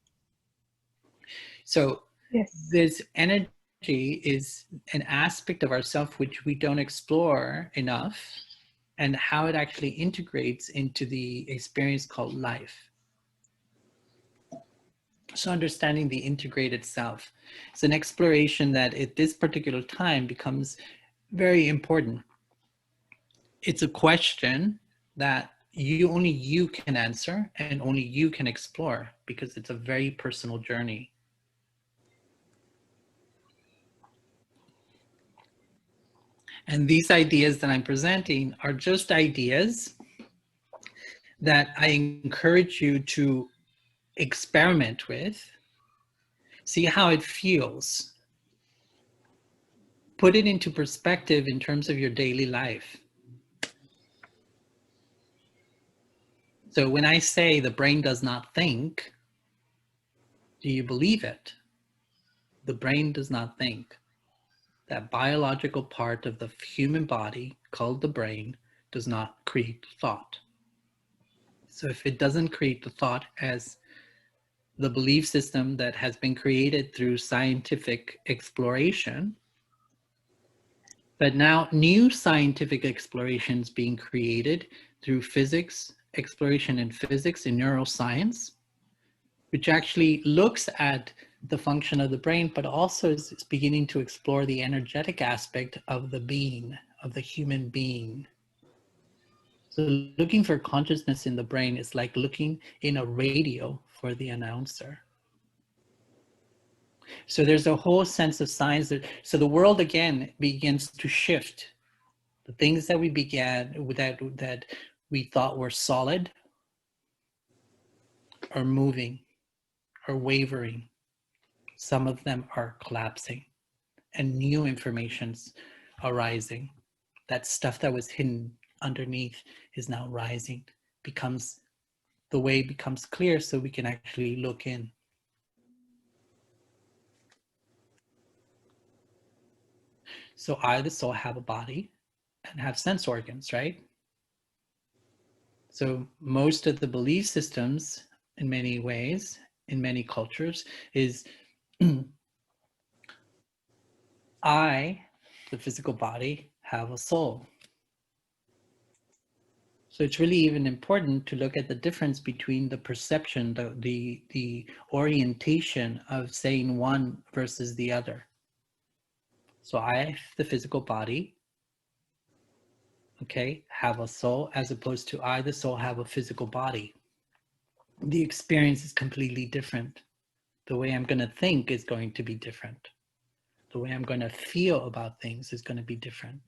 So Yes. this energy is an aspect of ourself which we don't explore enough, and how it actually integrates into the experience called life. So understanding the integrated self is an exploration that at this particular time becomes very important. It's a question that only you can answer and only you can explore, because it's a very personal journey. And these ideas that I'm presenting are just ideas that I encourage you to experiment with, see how it feels, put it into perspective in terms of your daily life. So when I say the brain does not think, do you believe it? The brain does not think. That biological part of the human body called the brain does not create thought. So if it doesn't create the thought as the belief system that has been created through scientific exploration, but now new scientific explorations being created through physics, exploration in physics and neuroscience, which actually looks at the function of the brain, but also is beginning to explore the energetic aspect of the being, of the human being. So looking for consciousness in the brain is like looking in a radio for the announcer. So there's a whole sense of science. So the world again begins to shift. The things that we began that we thought were solid are moving, are wavering. Some of them are collapsing, and new information's arising. That stuff that was hidden underneath is now rising, the way becomes clear, so we can actually look in. So I, the soul, have a body and have sense organs, right? So most of the belief systems, in many ways, in many cultures, is I, the physical body, have a soul. So it's really even important to look at the difference between the perception, the orientation of saying one versus the other. So I, the physical body, okay, have a soul, as opposed to I, the soul, have a physical body. The experience is completely different. The way I'm going to think is going to be different. The way I'm going to feel about things is going to be different.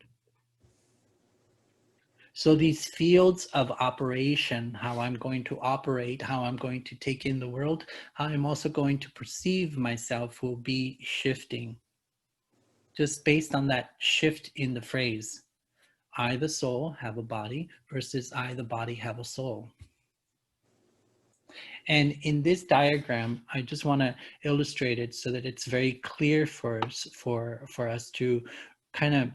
So these fields of operation, how I'm going to operate, how I'm going to take in the world, how I'm also going to perceive myself will be shifting. Just based on that shift in the phrase, I, the soul, have a body versus I, the body, have a soul. And in this diagram, I just want to illustrate it so that it's very clear for us to kind of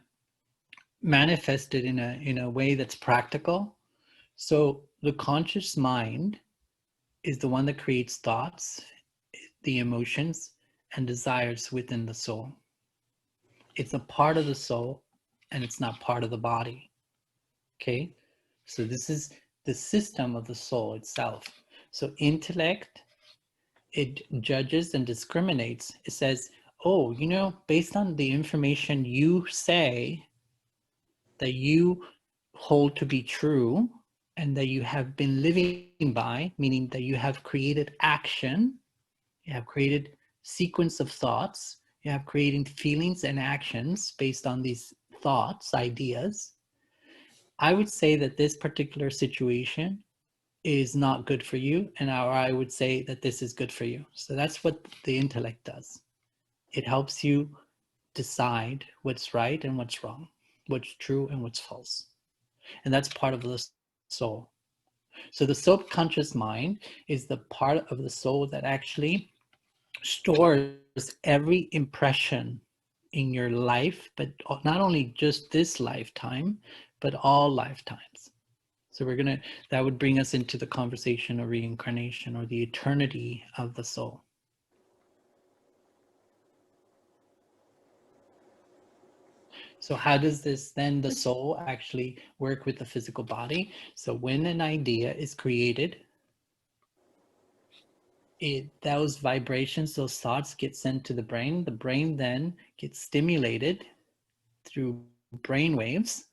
manifest it in a way that's practical. So the conscious mind is the one that creates thoughts, the emotions, and desires within the soul. It's a part of the soul, and it's not part of the body. Okay? So this is the system of the soul itself. So intellect, it judges and discriminates. It says, oh, you know, based on the information you say that you hold to be true and that you have been living by, meaning that you have created action, you have created sequence of thoughts, you have created feelings and actions based on these thoughts, ideas. I would say that this particular situation is not good for you, and I would say that this is good for you. So that's what the intellect does. It helps you decide what's right and what's wrong, what's true and what's false. And that's part of the soul. So the subconscious mind is the part of the soul that actually stores every impression in your life, but not only just this lifetime, but all lifetimes. So that would bring us into the conversation of reincarnation or the eternity of the soul. So how does the soul actually work with the physical body? So when an idea is created, those vibrations, those thoughts get sent to the brain. The brain then gets stimulated through brain waves.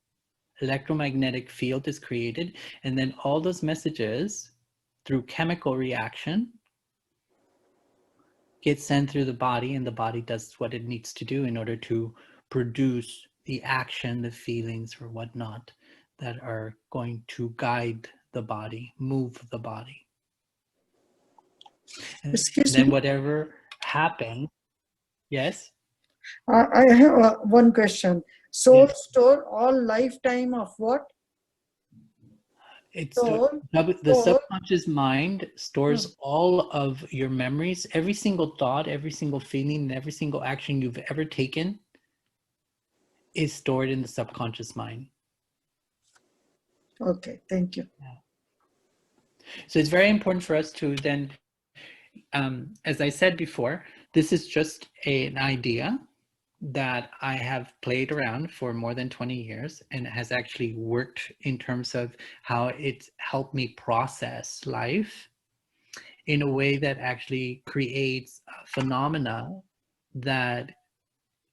Electromagnetic field is created, and then all those messages through chemical reaction get sent through the body, and the body does what it needs to do in order to produce the action, the feelings, or whatnot that are going to guide the body, move the body. And then whatever happens, yes? I have one question. Soul store all lifetime of what? It's the subconscious mind stores all of your memories, every single thought, every single feeling, and every single action you've ever taken is stored in the subconscious mind. Okay, thank you. Yeah. So it's very important for us to then, as I said before, this is just an idea that I have played around for more than 20 years, and it has actually worked in terms of how it's helped me process life in a way that actually creates a phenomena that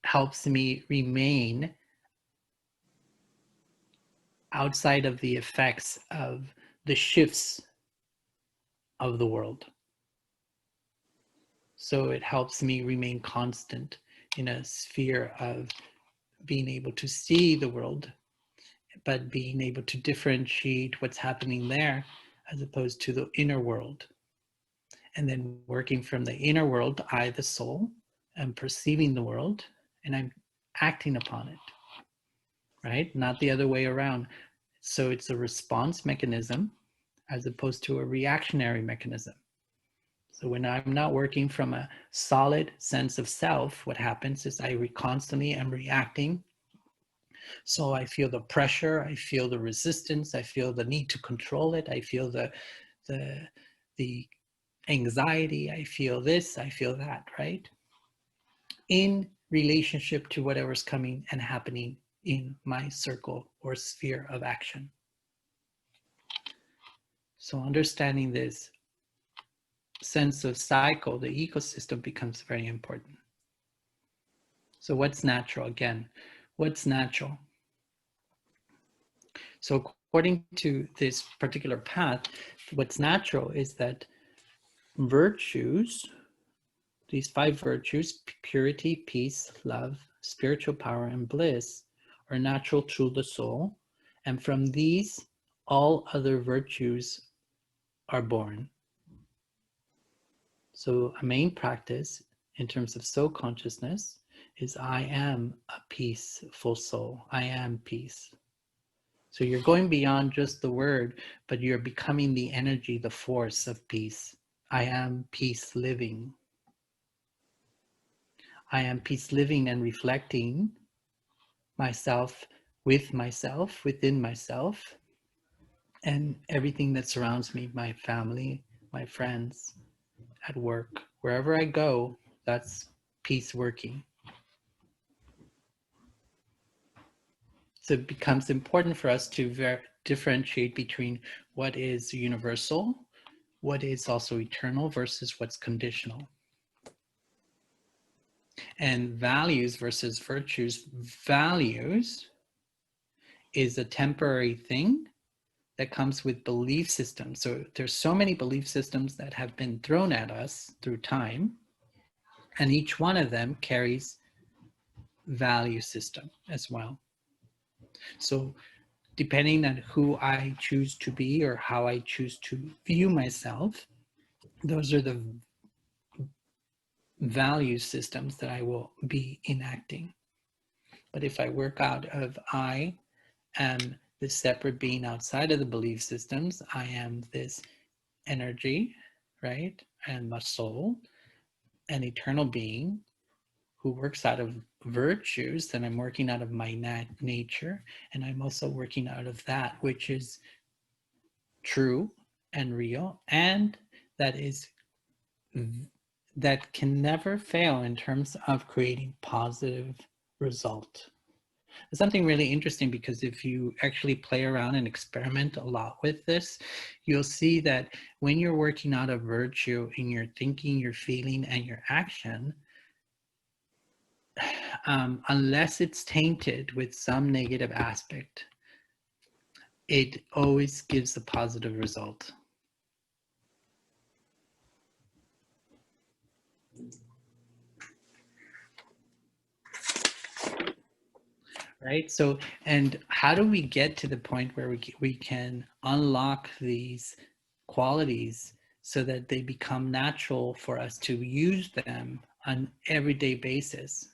helps me remain outside of the effects of the shifts of the world. So it helps me remain constant in a sphere of being able to see the world, but being able to differentiate what's happening there as opposed to the inner world. And then working from the inner world, I, the soul, am perceiving the world and I'm acting upon it, right? Not the other way around. So it's a response mechanism as opposed to a reactionary mechanism. So when I'm not working from a solid sense of self, what happens is I constantly am reacting. So I feel the pressure, I feel the resistance, I feel the need to control it, I feel the anxiety, I feel this, I feel that, right? In relationship to whatever's coming and happening in my circle or sphere of action. So understanding this sense of cycle, the ecosystem becomes very important. So what's natural? Again, what's natural? So according to this particular path, what's natural is that virtues, these 5 virtues, purity, peace, love, spiritual power, and bliss, are natural to the soul. And from these, all other virtues are born. So a main practice in terms of soul consciousness is I am a peaceful soul. I am peace. So you're going beyond just the word, but you're becoming the energy, the force of peace. I am peace living. I am peace living and reflecting myself, within myself, and everything that surrounds me, my family, my friends, at work, wherever I go, that's peace working. So it becomes important for us to differentiate between what is universal, what is also eternal versus what's conditional. And values versus virtues. Values is a temporary thing that comes with belief systems. So there's so many belief systems that have been thrown at us through time, and each one of them carries value system as well. So depending on who I choose to be or how I choose to view myself, those are the value systems that I will be enacting. But if I work out of I am this separate being outside of the belief systems. I am this energy, right? And my soul, an eternal being who works out of virtues, then I'm working out of my nature, and I'm also working out of that which is true and real, and that can never fail in terms of creating positive result. It's something really interesting, because if you actually play around and experiment a lot with this, you'll see that when you're working out of virtue in your thinking, your feeling, and your action, unless it's tainted with some negative aspect, it always gives a positive result. Right? So, and how do we get to the point where we can unlock these qualities so that they become natural for us to use them on an everyday basis?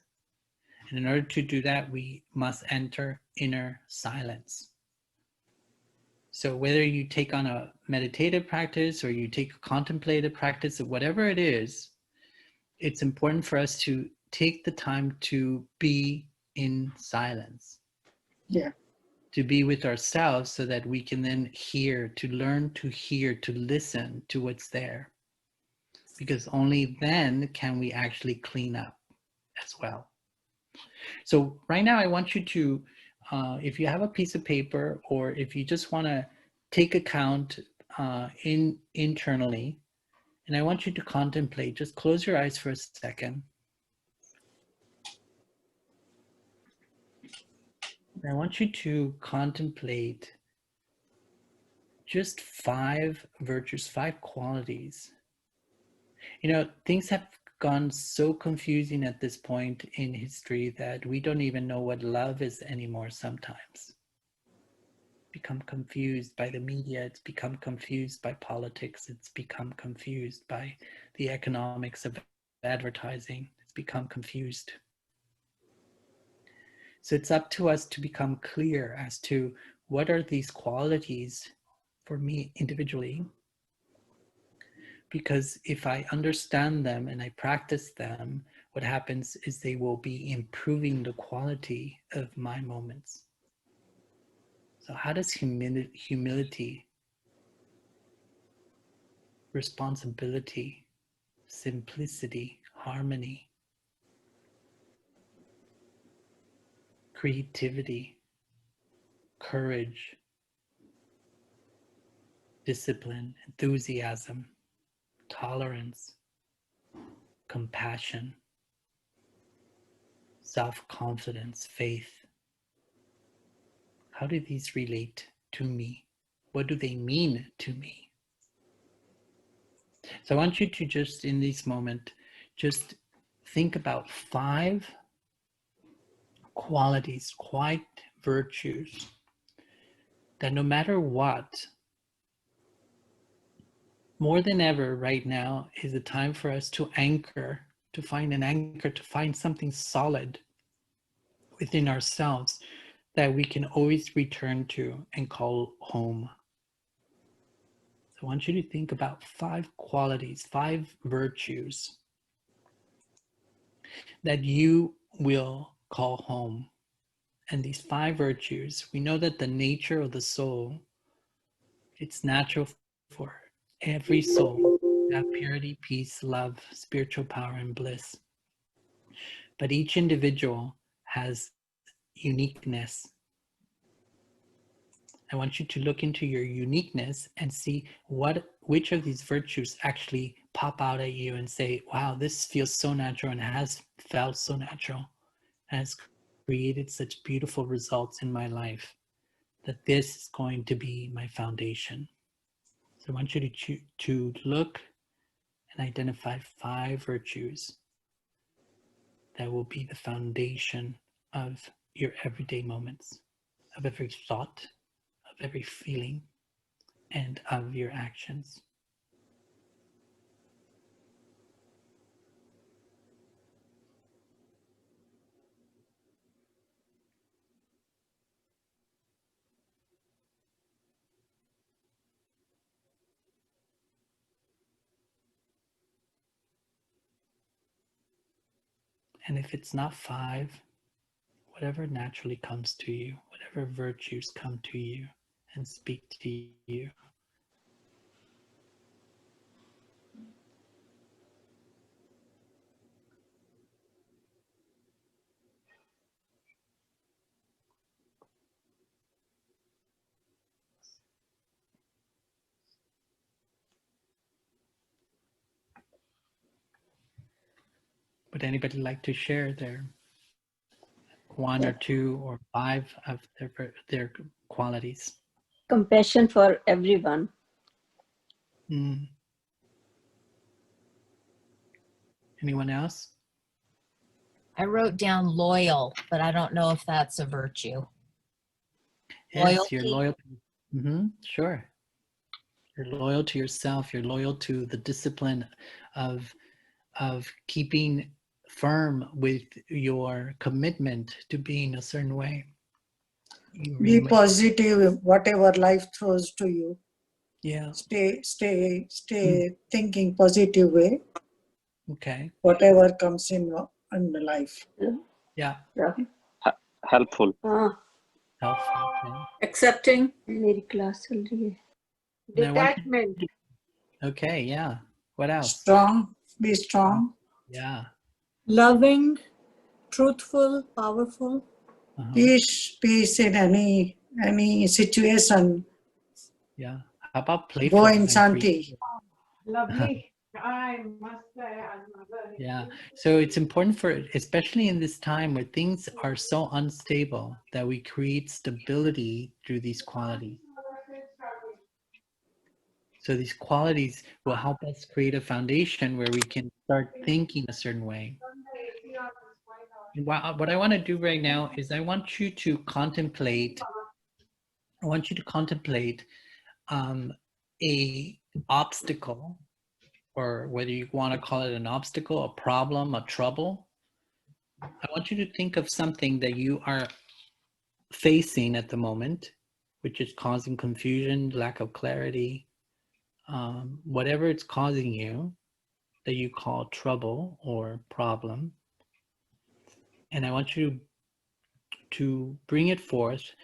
And in order to do that, we must enter inner silence. So whether you take on a meditative practice or you take a contemplative practice, or whatever it is, it's important for us to take the time to be in silence. Yeah. To be with ourselves, so that we can then hear, to learn to hear, to listen to what's there. Because only then can we actually clean up as well. So right now I want you to, if you have a piece of paper, or if you just want to take account internally, and I want you to contemplate, just close your eyes for a second. I want you to contemplate just 5 virtues, 5 qualities. You know, things have gone so confusing at this point in history that we don't even know what love is anymore sometimes. Become confused by the media, it's become confused by politics, it's become confused by the economics of advertising, it's become confused. So it's up to us to become clear as to what are these qualities for me individually, because if I understand them and I practice them, what happens is they will be improving the quality of my moments. So how does humility, responsibility, simplicity, harmony, creativity, courage, discipline, enthusiasm, tolerance, compassion, self-confidence, faith, how do these relate to me? What do they mean to me? So I want you to just, in this moment, just think about 5 qualities, quiet virtues, that no matter what, more than ever right now is a time for us to anchor, to find an anchor, to find something solid within ourselves that we can always return to and call home. So I want you to think about 5 qualities, 5 virtues that you will call home. And these 5 virtues, we know that the nature of the soul, it's natural for every soul to have purity, peace, love, spiritual power, and bliss. But each individual has uniqueness. I want you to look into your uniqueness and see which of these virtues actually pop out at you and say, wow, this feels so natural and has felt so natural and has created such beautiful results in my life, that this is going to be my foundation. So I want you to look and identify 5 virtues that will be the foundation of your everyday moments, of every thought, of every feeling, and of your actions. And if it's not 5, whatever naturally comes to you, whatever virtues come to you and speak to you. Would anybody like to share their 1 or 2 or 5 of their qualities? Compassion for everyone. Anyone else? I wrote down loyal, but I don't know if that's a virtue. Yes, Loyalty. you're loyal. Sure. You're loyal to yourself. You're loyal to the discipline of keeping firm with your commitment to being a certain way. Be positive, whatever life throws to you. Yeah. Stay thinking positive way. Okay. Whatever comes in the life. Yeah. Helpful. Helpful. Yeah. Accepting. मेरी class चल रही है. Detachment. Okay, yeah. What else? Strong. Be strong. Yeah. Loving, truthful, powerful. Peace in any situation. Yeah. How about playful? Go in Santi. Lovely. I must say, Yeah. So it's important for, especially in this time where things are so unstable, that we create stability through these qualities. So these qualities will help us create a foundation where we can start thinking a certain way. And what I want to do right now is I want you to contemplate a obstacle, or whether you want to call it an obstacle, a problem, a trouble. I want you to think of something that you are facing at the moment, which is causing confusion, lack of clarity, whatever it's causing you, that you call trouble or problem. And I want you to bring it forth,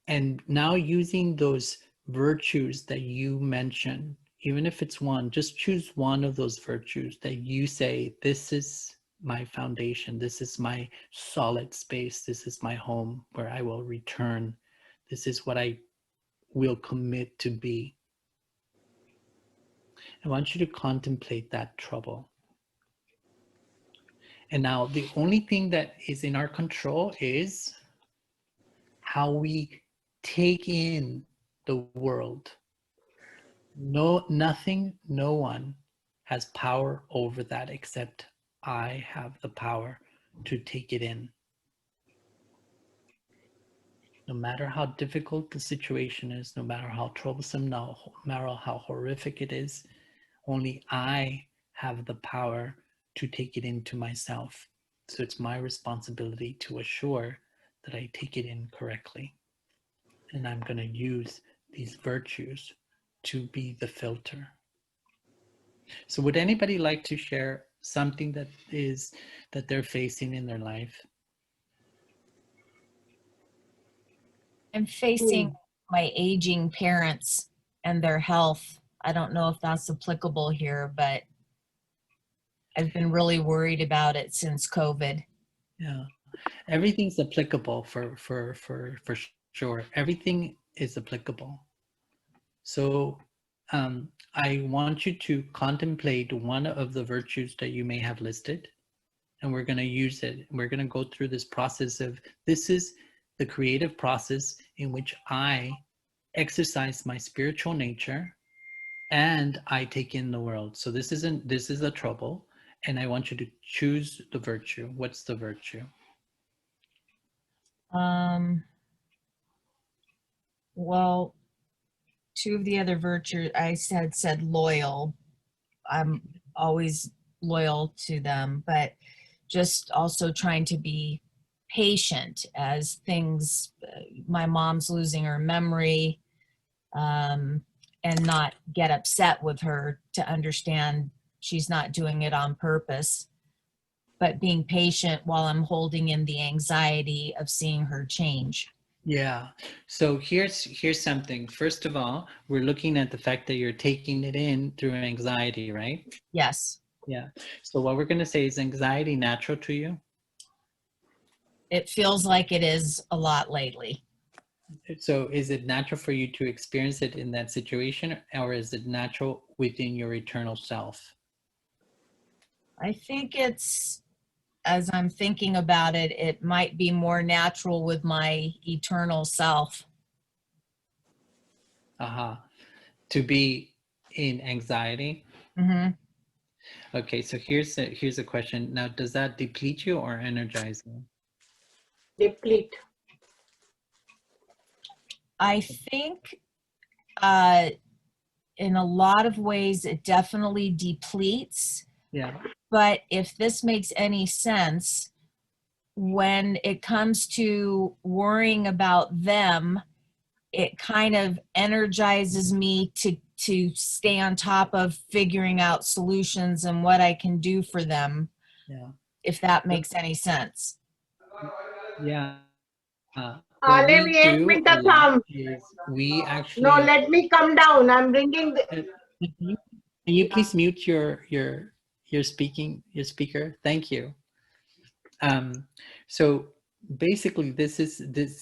and now using those virtues that you mentioned, even if it's one, just choose one of those virtues that you say, this is my foundation, this is my solid space, this is my home where I will return, this is what I will commit to be. I want you to contemplate that trouble. And now the only thing that is in our control is how we take in the world. Nothing, no one has power over that except I have the power to take it in. No matter how difficult the situation is, no matter how troublesome, no matter how horrific it is, only I have the power to take it into myself. So it's my responsibility to assure that I take it in correctly. And I'm going to use these virtues to be the filter. So would anybody like to share something that they're facing in their life? I'm facing my aging parents and their health. I don't know if that's applicable here, but I've been really worried about it since COVID. Yeah, everything's applicable for sure. Everything is applicable. So I want you to contemplate one of the virtues that you may have listed, and we're going to use it. We're going to go through this process of, this is the creative process in which I exercise my spiritual nature and I take in the world. So this is the trouble, and I want you to choose the virtue. What's the virtue? Well, two of the other virtues I said loyal. I'm always loyal to them, but just also trying to be patient as things, my mom's losing her memory, and not get upset with her, to understand she's not doing it on purpose. but being patient while I'm holding in the anxiety of seeing her change. Yeah. So here's something. First of all, we're looking at the fact that you're taking it in through anxiety, right? Yes. Yeah. So what we're going to say is anxiety natural to you? It feels like it is a lot lately. So is it natural for you to experience it in that situation, or is it natural within your eternal self? I think it's, as I'm thinking about it, it might be more natural with my eternal self. To be in anxiety. Mm-hmm. Okay, so here's a question. Now, does that deplete you or energize you? Deplete. I think in a lot of ways it definitely depletes. Yeah. But if this makes any sense, when it comes to worrying about them, it kind of energizes me to stay on top of figuring out solutions and what I can do for them. Yeah. If that makes any sense. Yeah. What Let we me 1 do minute a lot come. is we No, actually. let me come down. I'm bringing the. Can you please mute your speaker? Thank you. So basically, this.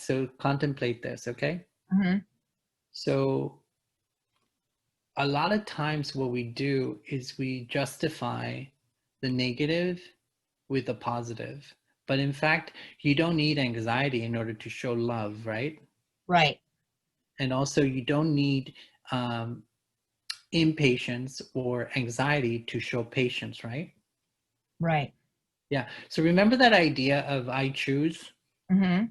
So contemplate this, okay? Mm-hmm. So a lot of times, what we do is we justify the negative with the positive. But in fact, you don't need anxiety in order to show love, right? Right. And also, you don't need impatience or anxiety to show patience, right? Right. Yeah. So remember that idea of I choose? Mm-hmm.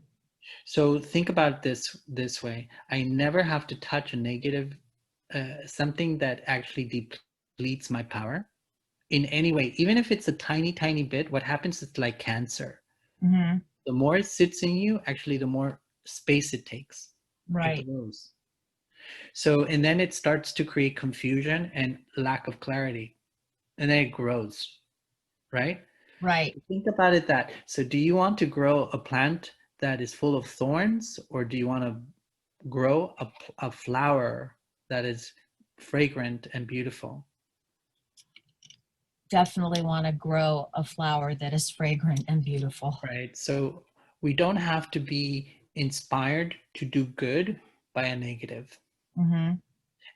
So think about this way. I never have to touch a negative, something that actually depletes my power in any way. Even if it's a tiny, tiny bit, what happens is like cancer. Mm-hmm. The more it sits in you, actually, the more space it takes. Right. It grows. So, and then it starts to create confusion and lack of clarity. And then it grows, right? Right. Think about it that. So do you want to grow a plant that is full of thorns, or do you want to grow a flower that is fragrant and beautiful? Definitely want to grow a flower that is fragrant and beautiful. Right. So we don't have to be inspired to do good by a negative. Mm-hmm.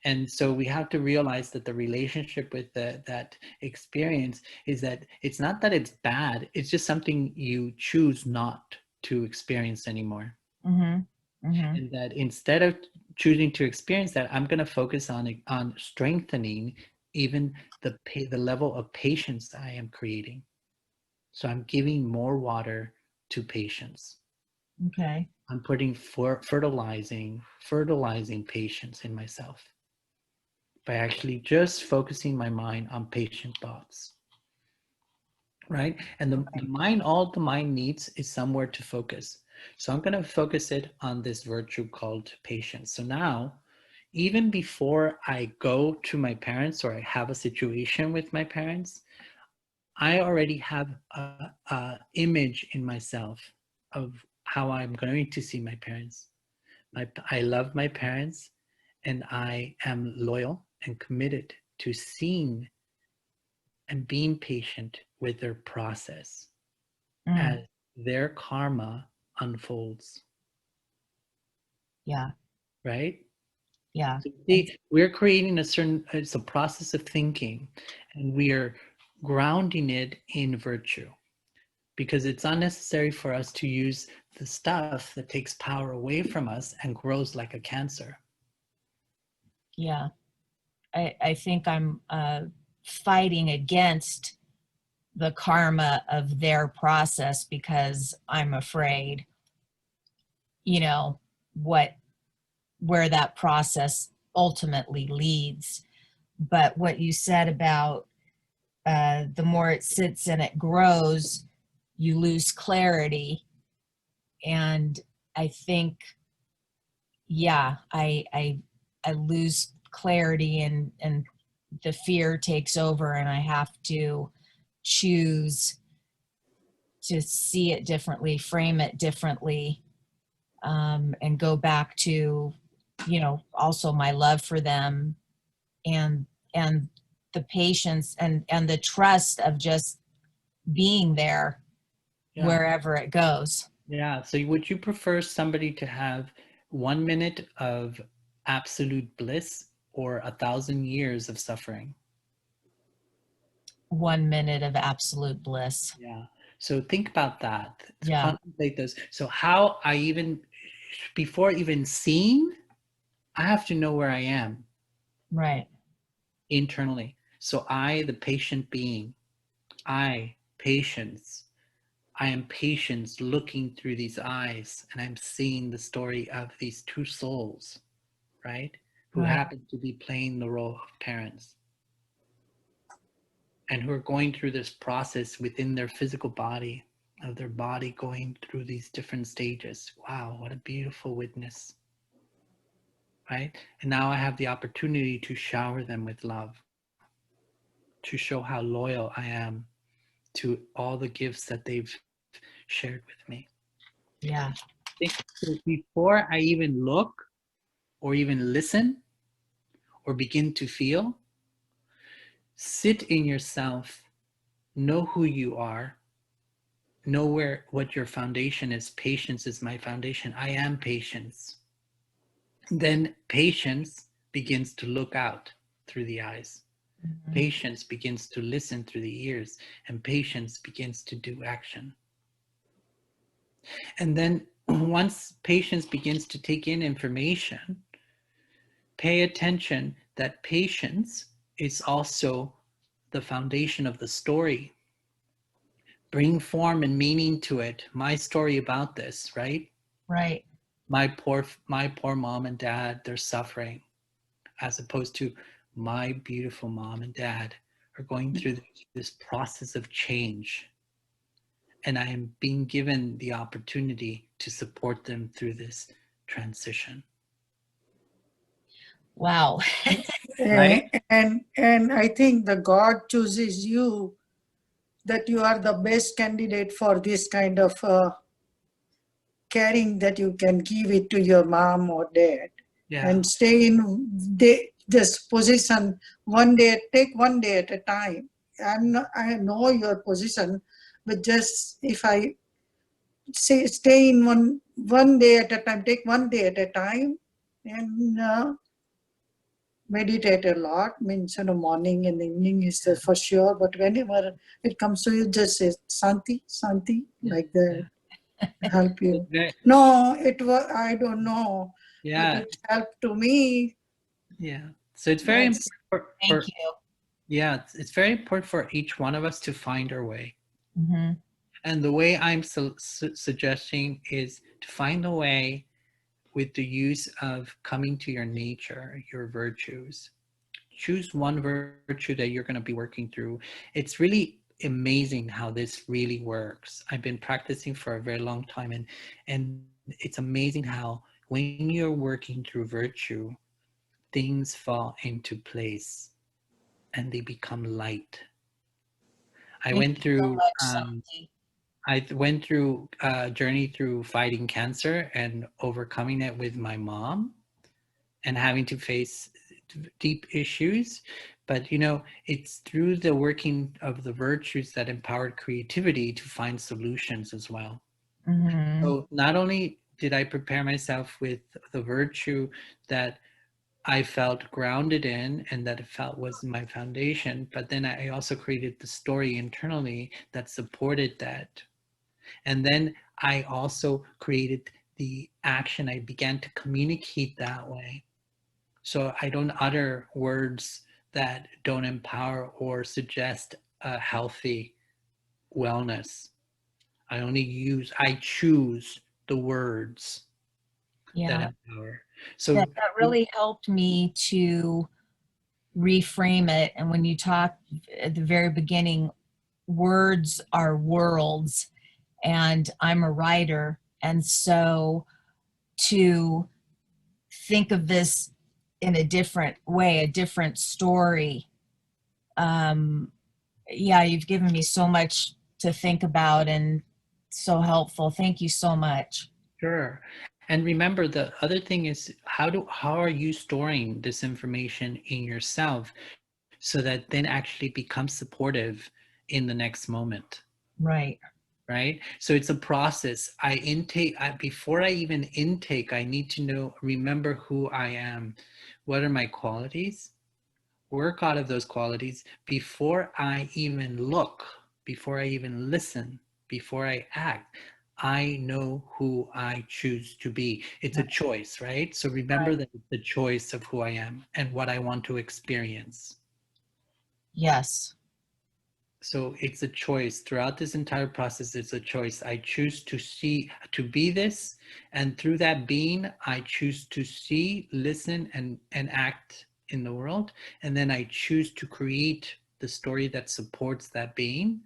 And so we have to realize that the relationship with that experience is that it's not that it's bad, it's just something you choose not to experience anymore. Mm-hmm. Mm-hmm. And that instead of choosing to experience that, I'm going to focus on strengthening even the level of patience that I am creating. So I'm giving more water to patience. Okay. I'm putting fertilizing patience in myself by actually just focusing my mind on patient thoughts, right? And the mind, all the mind needs is somewhere to focus. So I'm going to focus it on this virtue called patience. So now, even before I go to my parents or I have a situation with my parents, I already have a image in myself of how I'm going to see my parents. I love my parents, and I am loyal and committed to seeing and being patient with their process as their karma unfolds. Yeah. Right? Yeah. So we're creating it's a process of thinking, and we are grounding it in virtue, because it's unnecessary for us to use the stuff that takes power away from us and grows like a cancer. Yeah. I think I'm fighting against the karma of their process because I'm afraid, where that process ultimately leads. But what you said about the more it sits and it grows, you lose clarity. And I think, yeah, I lose clarity, and the fear takes over, and I have to choose to see it differently, frame it differently, and go back to, you know, also my love for them, and the patience and the trust of just being there wherever it goes. Yeah. So would you prefer somebody to have 1 minute of absolute bliss or 1,000 years of suffering? 1 minute of absolute bliss. Yeah. So think about that. Yeah. Contemplate those. So how I even, before even seeing, I have to know where I am. Right. Internally. So I, the patient being, patience. I am patience looking through these eyes, and I'm seeing the story of these two souls, right? Who happen to be playing the role of parents, and who are going through this process within their physical body, of their body going through these different stages. Wow, what a beautiful witness, right? And now I have the opportunity to shower them with love, to show how loyal I am to all the gifts that they've shared with me. Yeah. So before I even look or even listen or begin to feel, sit in yourself, know who you are, know what your foundation is. Patience is my foundation. I am patience. Then patience begins to look out through the eyes. Mm-hmm. Patience begins to listen through the ears, and patience begins to do action. And then once patience begins to take in information, pay attention that patience is also the foundation of the story. Bring form and meaning to it. My story about this, right? Right. My poor mom and dad, they're suffering, as opposed to my beautiful mom and dad are going through this process of change. And I am being given the opportunity to support them through this transition. Wow. Right? And I think the God chooses you, that you are the best candidate for this kind of caring, that you can give it to your mom or dad. Yeah. And stay in this position one day, take one day at a time. I know your position, but just if I say stay in one day at a time, take one day at a time, and meditate a lot. Means in the morning and the evening is for sure, but whenever it comes to you, just say Santi, Santi, like that. Help you. No, it was, I don't know. Yeah. But it helped to me. Yeah. So it's very important. Thank you. Yeah, it's very important for each one of us to find our way. Mm-hmm. And the way I'm suggesting is to find a way with the use of coming to your nature, your virtues. Choose one virtue that you're going to be working through. It's really amazing how this really works. I've been practicing for a very long time, and it's amazing how when you're working through virtue, things fall into place and they become light. I went through a journey through fighting cancer and overcoming it with my mom and having to face deep issues. But, you know, it's through the working of the virtues that empowered creativity to find solutions as well. Mm-hmm. So not only did I prepare myself with the virtue that I felt grounded in and that it felt was my foundation, but then I also created the story internally that supported that. And then I also created the action. I began to communicate that way. So I don't utter words that don't empower or suggest a healthy wellness. I choose the words that empower. So that really helped me to reframe it. And when you talk at the very beginning, words are worlds, and I'm a writer. And so to think of this in a different way, a different story, yeah, you've given me so much to think about, and so helpful. Thank you so much. Sure. And remember, the other thing is how are you storing this information in yourself so that then actually becomes supportive in the next moment? Right. Right. So it's a process. Before I even intake, I need to remember who I am. What are my qualities? Work out of those qualities before I even look, before I even listen, before I act. I know who I choose to be. It's a choice, right? So remember that it's the choice of who I am and what I want to experience. Yes. So it's a choice. Throughout this entire process, it's a choice. I choose to be this, and through that being, I choose to see, listen, and act in the world. And then I choose to create the story that supports that being.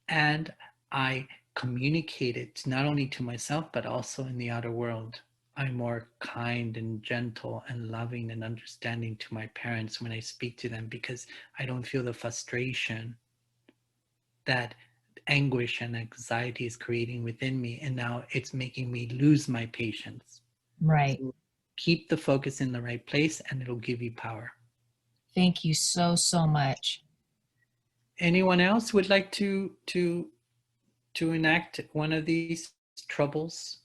And I communicate it not only to myself, but also in the outer world. I'm more kind and gentle and loving and understanding to my parents when I speak to them, because I don't feel the frustration that anguish and anxiety is creating within me. And now it's making me lose my patience. Right. So keep the focus in the right place and it'll give you power. Thank you so, so much. Anyone else would like to enact one of these troubles?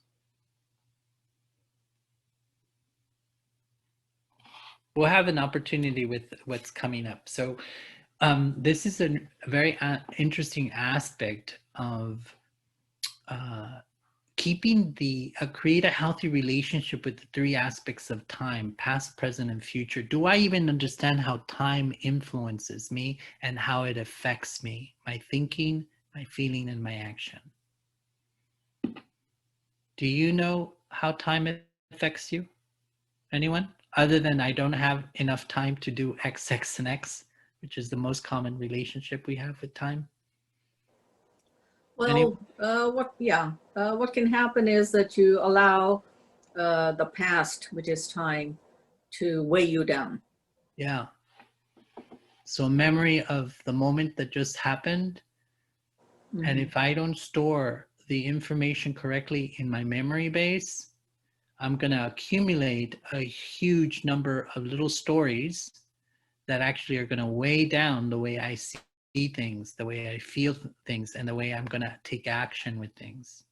We'll have an opportunity with what's coming up. So this is a very interesting aspect of keeping create a healthy relationship with the three aspects of time: past, present, and future. Do I even understand how time influences me and how it affects me, my thinking, my feeling, and my action? Do you know how time affects you? Anyone? Other than I don't have enough time to do X, X, and X, which is the most common relationship we have with time. Well, what can happen is that you allow the past, which is time, to weigh you down. Yeah. So memory of the moment that just happened. Mm-hmm. And if I don't store the information correctly in my memory base, I'm going to accumulate a huge number of little stories that actually are going to weigh down the way I see things, the way I feel things, and the way I'm going to take action with things.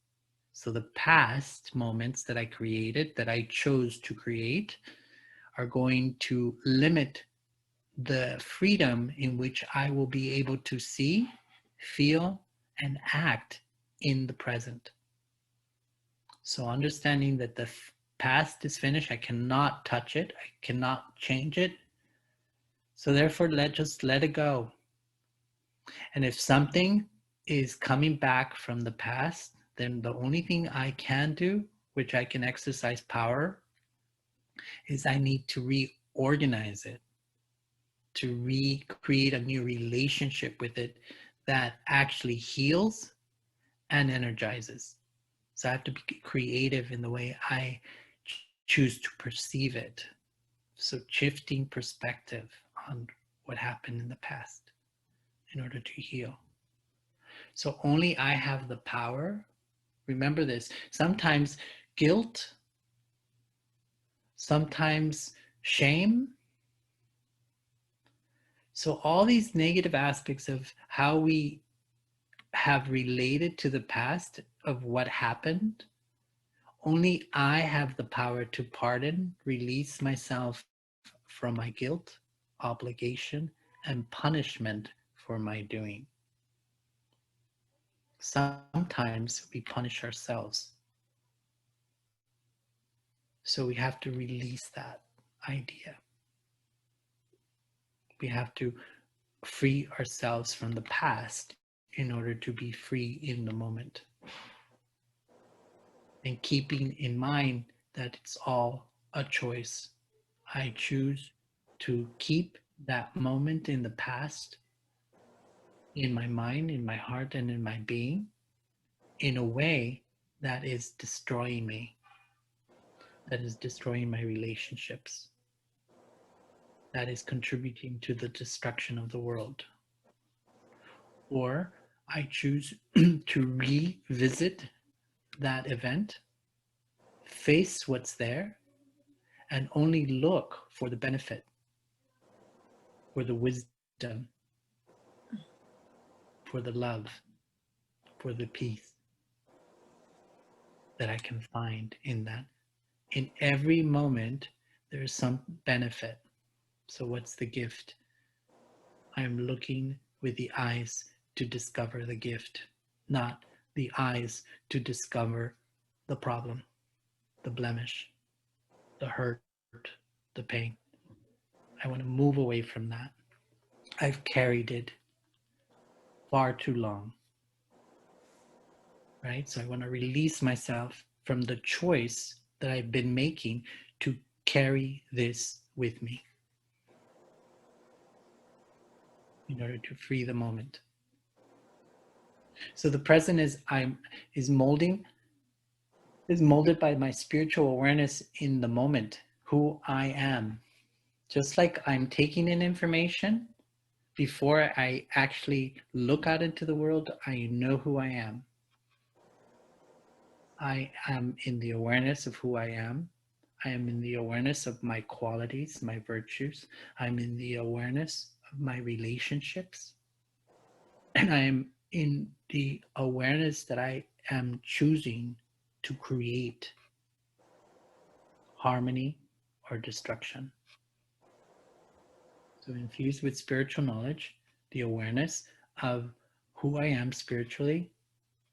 So the past moments that I created, that I chose to create, are going to limit the freedom in which I will be able to see, feel, and act in the present. So understanding that the past is finished, I cannot touch it, I cannot change it. So therefore, just let it go. And if something is coming back from the past, then the only thing I can do, which I can exercise power, is I need to reorganize it, to recreate a new relationship with it that actually heals and energizes. So I have to be creative in the way I choose to perceive it. So shifting perspective on what happened in the past in order to heal. So only I have the power. Remember this, sometimes guilt, sometimes shame. So all these negative aspects of how we have related to the past of what happened, only I have the power to pardon, release myself from my guilt, obligation, and punishment for my doing. Sometimes we punish ourselves. So we have to release that idea. We have to free ourselves from the past in order to be free in the moment. And keeping in mind that it's all a choice. I choose to keep that moment in the past in my mind, in my heart, and in my being in a way that is destroying me, that is destroying my relationships, that is contributing to the destruction of the world. Or I choose to revisit that event, face what's there, and only look for the benefit, for the wisdom, for the love, for the peace that I can find in that. In every moment, there's some benefit. So, what's the gift? I'm looking with the eyes to discover the gift, not the eyes to discover the problem, the blemish, the hurt, the pain. I want to move away from that. I've carried it far too long, right? So I want to release myself from the choice that I've been making to carry this with me in order to free the moment. So the present is molded by my spiritual awareness in the moment, who I am. Just like I'm taking in information, before I actually look out into the world, I know who I am. I am in the awareness of who I am. I am in the awareness of my qualities, my virtues. I'm in the awareness of my relationships. And I am in the awareness that I am choosing to create harmony or destruction. So infused with spiritual knowledge, the awareness of who I am spiritually,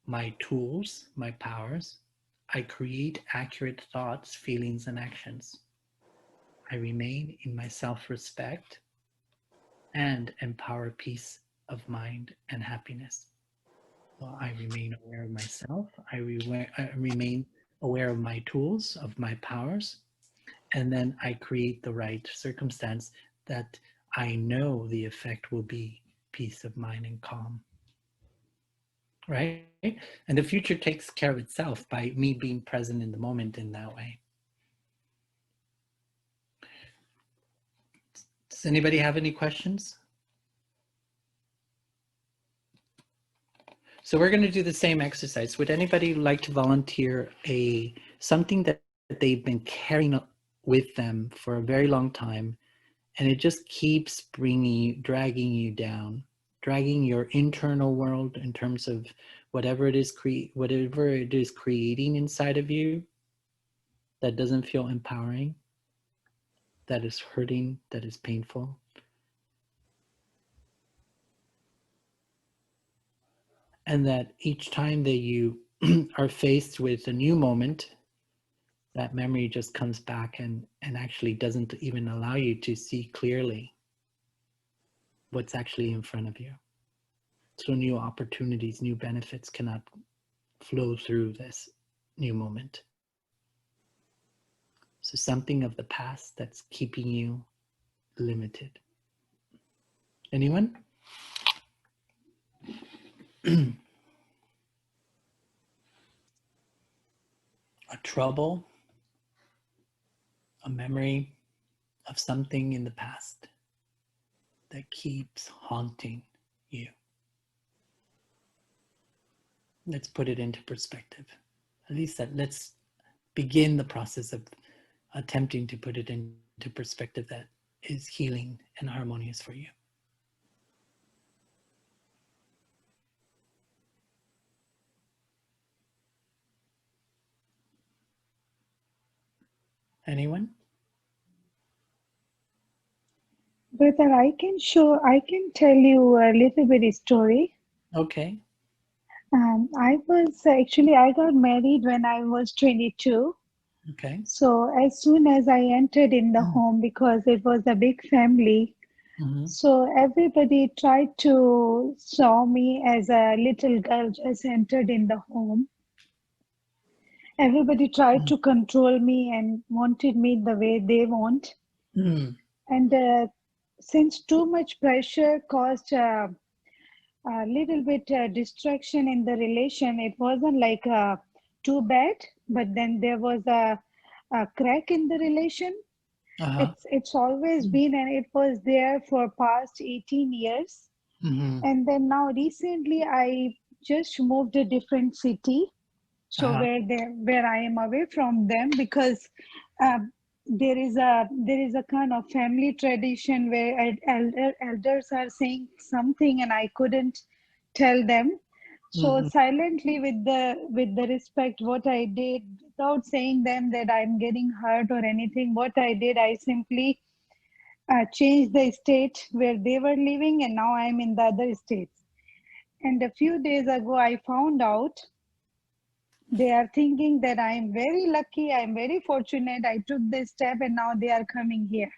my tools, my powers, I create accurate thoughts, feelings, and actions. I remain in my self-respect and empower peace of mind and happiness. So I remain aware of myself. I remain aware of my tools, of my powers, and then I create the right circumstance that I know the effect will be peace of mind and calm. Right? And the future takes care of itself by me being present in the moment in that way. Does anybody have any questions? So we're going to do the same exercise. Would anybody like to volunteer something that they've been carrying with them for a very long time, and it just keeps dragging you down, dragging your internal world in terms of whatever it is creating inside of you that doesn't feel empowering, that is hurting, that is painful. And that each time that you are faced with a new moment, that memory just comes back and actually doesn't even allow you to see clearly what's actually in front of you. So new opportunities, new benefits cannot flow through this new moment. So something of the past that's keeping you limited. Anyone? A trouble, a memory of something in the past that keeps haunting you. Let's put it into perspective. At least let's begin the process of attempting to put it into perspective that is healing and harmonious for you. Anyone? Brother, I can tell you a little bit of story. Okay. I got married when I was 22. Okay. So as soon as I entered in the home, because it was a big family, so everybody tried to saw me as a little girl just entered in the home. Everybody tried to control me and wanted me the way they want. And since too much pressure caused a little bit distraction in the relation, it wasn't like too bad, but then there was a crack in the relation. It's always been, and it was there for past 18 years. And then now recently I just moved a different city, so where I am away from them, because uh, there is a kind of family tradition where elders are saying something and I couldn't tell them. So silently, with the respect, what I did, without saying them that I'm getting hurt or anything, what I did, I simply changed the state where they were living, and now I'm in the other states. And a few days ago, I found out they are thinking that I'm very lucky, I'm very fortunate, I took this step, and now they are coming here.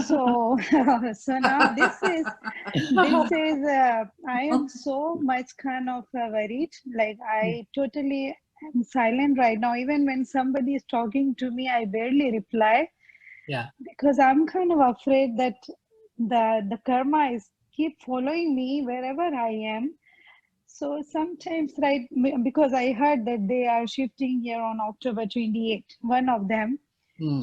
So, so now I am so much kind of worried. Like I totally am silent right now. Even when somebody is talking to me, I barely reply. Yeah. Because I'm kind of afraid that the karma is keep following me wherever I am. So sometimes, right, because I heard that they are shifting here on October 28th. One of them,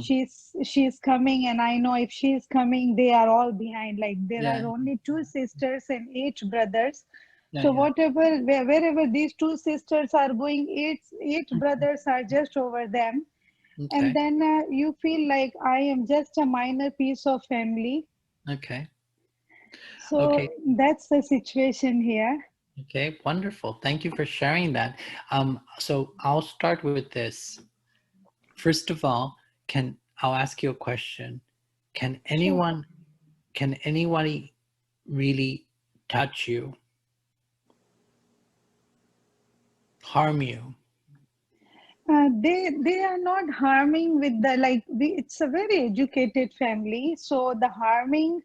she's coming, and I know if she's coming, they are all behind. Like there are only 2 sisters and 8 brothers. So wherever these 2 sisters are going, eight brothers are just over them. And then you feel like I am just a minor piece of family. Okay. So that's the situation here. Okay, wonderful. Thank you for sharing that. So I'll start with this. First of all, I'll ask you a question. Can anybody really touch you, harm you? They are not harming with the it's a very educated family, so the harming,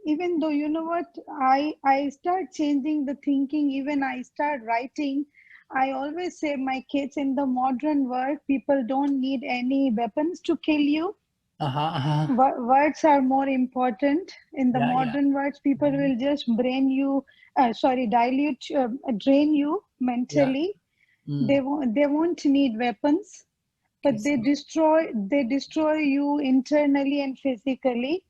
even though you know what, I start changing the thinking. Even I start writing. I always say my kids, in the modern world, people don't need any weapons to kill you. Words are more important. In the modern words, people will just drain you mentally. They won't need weapons, but they destroy you internally and physically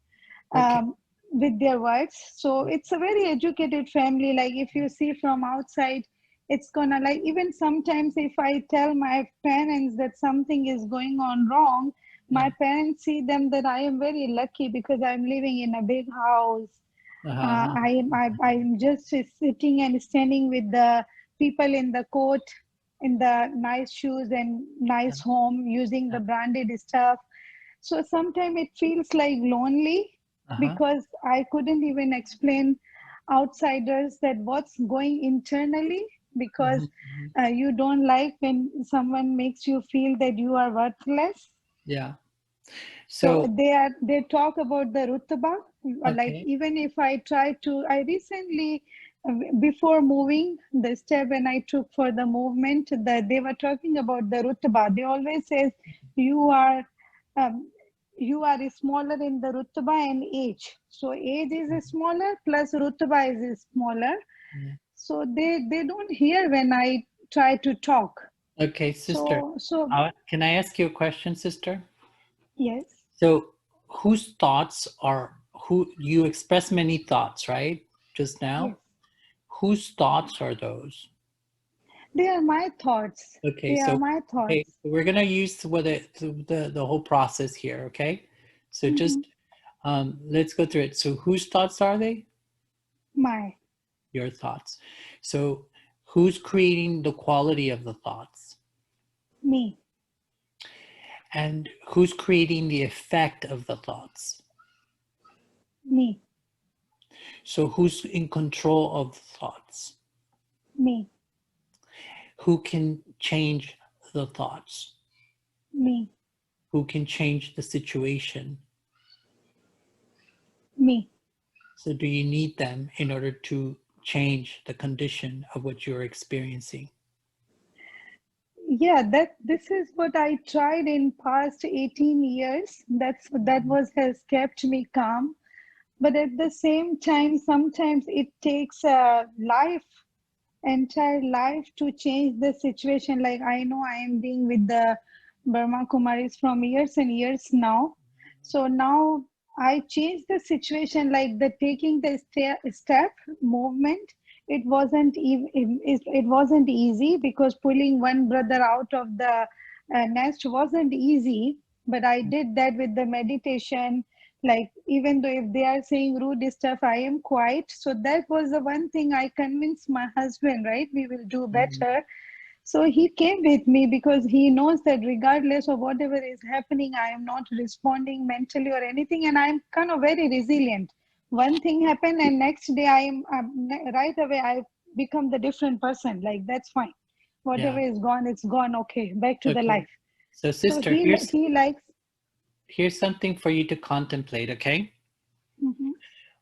with their words. So it's a very educated family. Like if you see from outside, it's gonna, like, even sometimes if I tell my parents that something is going on wrong, my parents see them that I am very lucky because I'm living in a big house. I'm just sitting and standing with the people in the court, in the nice shoes and nice home, using the branded stuff. So sometimes it feels like lonely because I couldn't even explain outsiders that what's going internally, because you don't like when someone makes you feel that you are worthless. Yeah. So they talk about the rutba. Like even if I try to, I recently, before moving, the step when I took for the movement, that they were talking about the rutba. They always says you are um, smaller in the rutba and age. So age is smaller plus rutba is smaller. So they don't hear when I try to talk. Okay, sister. So can I ask you a question, sister? Yes. So whose thoughts who you express many thoughts, right? Just now? Yes. Whose thoughts are those? They are my thoughts. Okay, Are my thoughts. Okay, so we're gonna use the whole process here, okay? So just let's go through it. So whose thoughts are they? My. Your thoughts. So who's creating the quality of the thoughts? Me. And who's creating the effect of the thoughts? Me. So who's in control of the thoughts? Me. Who can change the thoughts? Me. Who can change the situation? Me. So do you need them in order to change the condition of what you're experiencing? Yeah, this is what I tried in past 18 years. That has kept me calm. But at the same time, sometimes it takes a entire life to change the situation. Like I know I am being with the Burma Kumaris from years and years now. So now I changed the situation, like the taking the step movement. It wasn't it wasn't easy, because pulling one brother out of the nest wasn't easy. But I did that with the meditation. Like, even though if they are saying rude stuff, I am quiet. So that was the one thing I convinced my husband. Right, we will do better. So he came with me, because he knows that regardless of whatever is happening, I am not responding mentally or anything, and I'm kind of very resilient. One thing happened, and next day right away I become the different person. Like, that's fine. Whatever Yeah. is gone, it's gone. Okay, back to the Okay. life. So So sister, he likes. here's something for you to contemplate, okay? Mhm.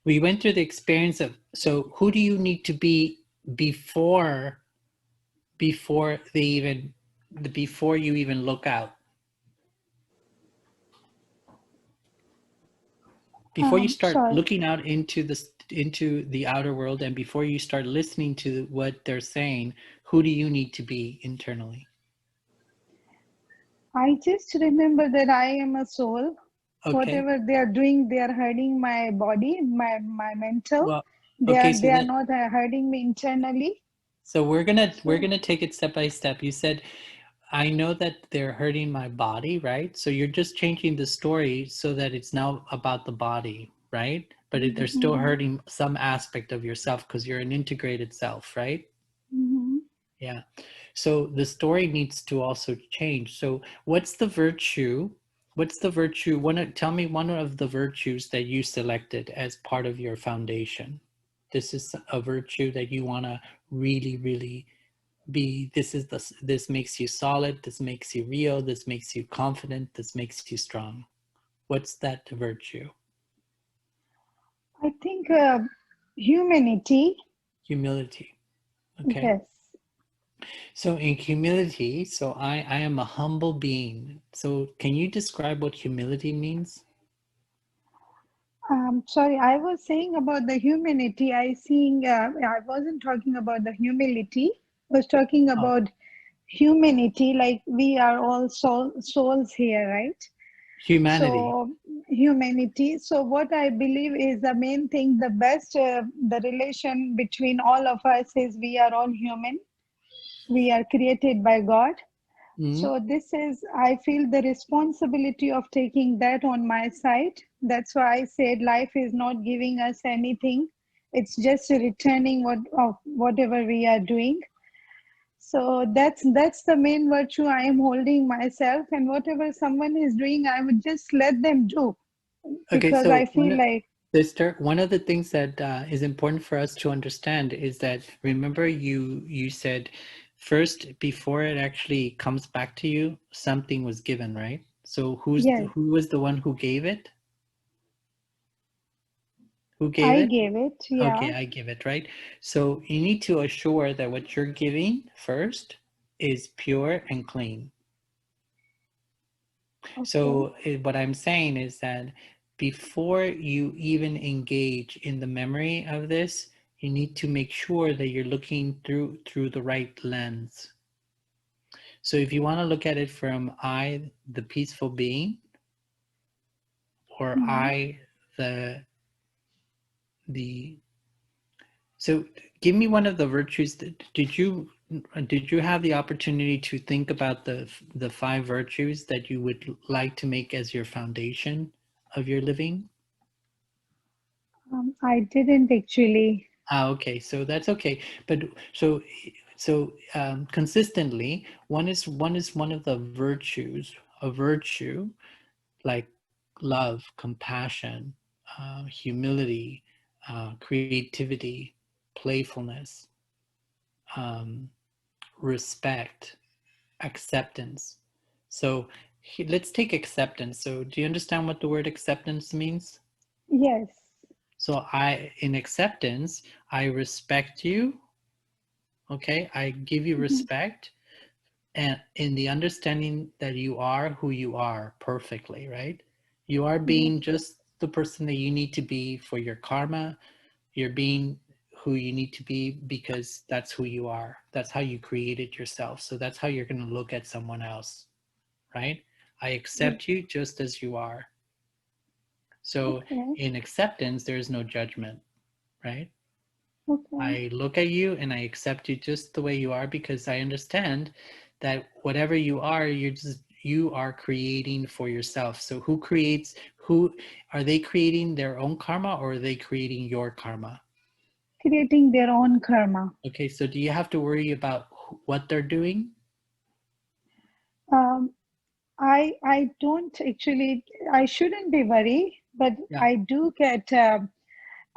We went through the experience of, so who do you need to be before they even before you even look out? Before you start Sorry. looking out into the outer world, and before you start listening to what they're saying, who do you need to be internally? I just remember that I am a soul. Okay. Whatever they are doing, they are hurting my body, my mental. Well, They okay, are so they are not hurting me internally. we're So, gonna take it step by step. You said, I know that they're hurting my body, right? So you're just changing the story so that it's now about the body, right? But they're still mhm, hurting some aspect of yourself because you're an integrated self, right? mhm. Yeah. So the story needs to also change. So what's the virtue? What's the virtue? Tell me one of the virtues that you selected as part of your foundation. This is a virtue that you want to really, really be. This makes you solid. This makes you real. This makes you confident. This makes you strong. What's that virtue? I think humanity. Humility. Okay. Yes. So in humility, so I am a humble being. So can you describe what humility means? Sorry, I was saying about the humanity. I wasn't talking about the humility. I was talking Oh, about humanity. Like, we are all souls here, right? humanity. So humanity. So what I believe is the main thing, the best, the relation between all of us is we are all human. We are created by God. Mhm. So this is, I feel the responsibility of taking that on my side. That's why I said life is not giving us anything. It's just returning of whatever we are doing. So that's the main virtue I am holding myself, and whatever someone is doing, I would just let them do, Okay, because I so feel like. sister, one of the things that is important for us to understand is that, remember, you said first, before it actually comes back to you, something was given, right? So Yes, who was the one who gave it? Who gave I it? gave it. Yeah. Okay, I give it, right? So you need to assure that what you're giving first is pure and clean. Okay. So what I'm saying is that before you even engage in the memory of this, you need to make sure that you're looking through the right lens. So if you want to look at it from I, the peaceful being, or Mhm. I, the so give me one of the virtues that did you have the opportunity to think about the five virtues that you would like to make as your foundation of your living? I didn't actually. Ah, okay, so that's okay. But consistently, one of the virtues, a virtue like love, compassion, humility, creativity, playfulness, um, respect, acceptance. So let's take acceptance. So do you understand what the word acceptance means? Yes. So in acceptance, I respect you. Okay, I give you Mhm. respect, and in the understanding that you are who you are perfectly, right? You are Yes. being just the person that you need to be for your karma. You're being who you need to be because that's who you are. That's how you created yourself. So that's how you're going to look at someone else, right? I Yes. accept you just as you are. So Okay. in acceptance, there is no judgment, right? Okay. I look at you and I accept you just the way you are, because I understand that whatever you are, you are creating for yourself. So who are they creating their own karma, or are they creating your karma? Creating their own karma. Okay, so do you have to worry about what they're doing? I don't actually, I shouldn't be worried, but Yeah. I do get,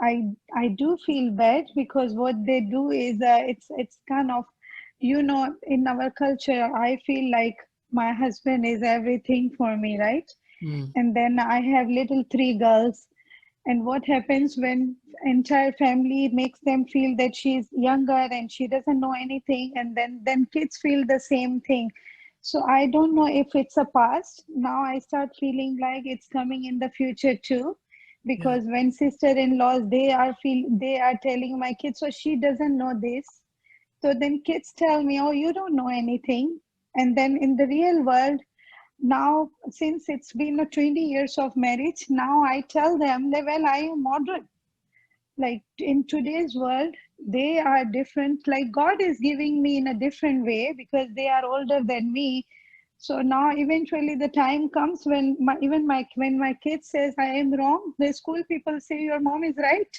I do feel bad, because what they do is, it's kind of, in our culture, I feel like my husband is everything for me, right? Mm. And then I have little 3 girls. And what happens when entire family makes them feel that she's younger and she doesn't know anything, and then kids feel the same thing. So I don't know if it's a past. Now I start feeling like it's coming in the future too, Yeah. because when sister-in-laws, they are telling my kids, so she doesn't know this. So then kids tell me, oh, you don't know anything. And then in the real world, now since it's been a 20 years of marriage, now I tell them that, well, I am modern. Like in today's world, they are different. Like God is giving me in a different way, because they are older than me. So now eventually the time comes when when my kid says I am wrong, the school people say your mom is right.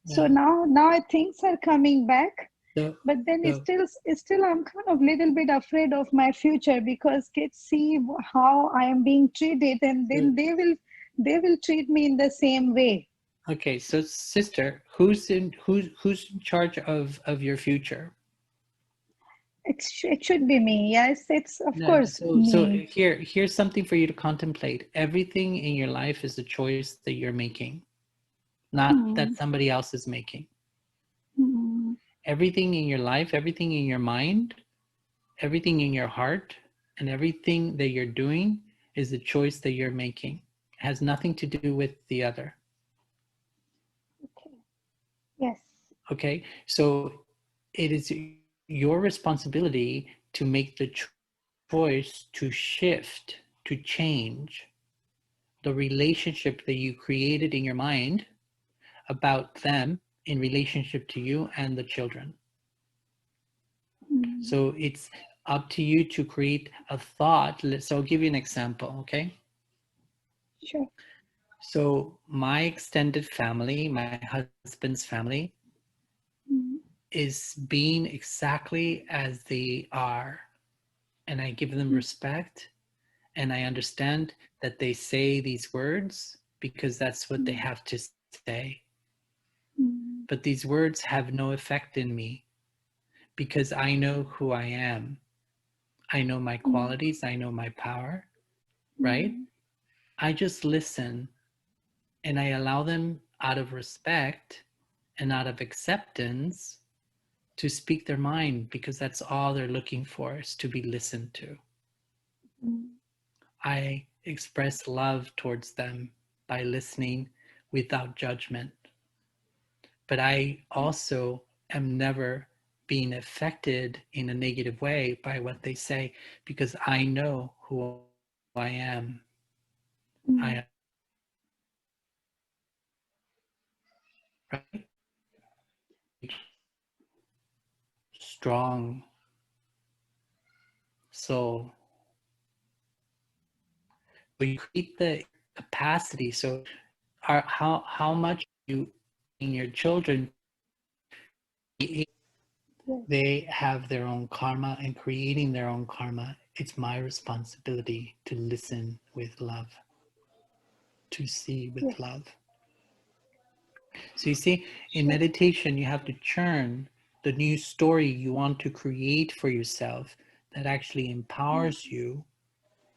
So Yeah. now things are coming back. So, But then so it's still I'm kind of little bit afraid of my future, because kids see how I am being treated, and then they will treat me in the same way. okay, so sister, who's in charge of your future? It should be me. Yes, it's of No, course so me. here's something for you to contemplate. Everything in your life is a choice that you're making, not that Hmm. somebody else is making. Hmm. Everything in your life, everything in your mind, everything in your heart, and everything that you're doing is a choice that you're making. It has nothing to do with the other. Okay. Yes. Okay, so it is your responsibility to make the choice to shift, to change the relationship that you created in your mind about them in relationship to you and the children. Hmm. So it's up to you to create a thought. So I'll give you an example, okay? Sure. So my extended family, my husband's family, Hmm. is being exactly as they are. And I give them respect, and I understand that they say these words because that's what they have to say. Hmm. But these words have no effect in me because I know who I am. I know my Hmm. qualities, I know my power, right? Hmm. I just listen and I allow them out of respect and out of acceptance to speak their mind, because that's all they're looking for, is to be listened to. Hmm. I express love towards them by listening without judgment. But I also am never being affected in a negative way by what they say, because I know who I am. Hmm. I am strong soul. So you create the capacity. So how much you in your children, Yes. they have their own karma, and creating their own karma, it's my responsibility to listen with love, to see with Yes. love. So you see, in Sure. meditation, you have to churn the new story you want to create for yourself that actually empowers you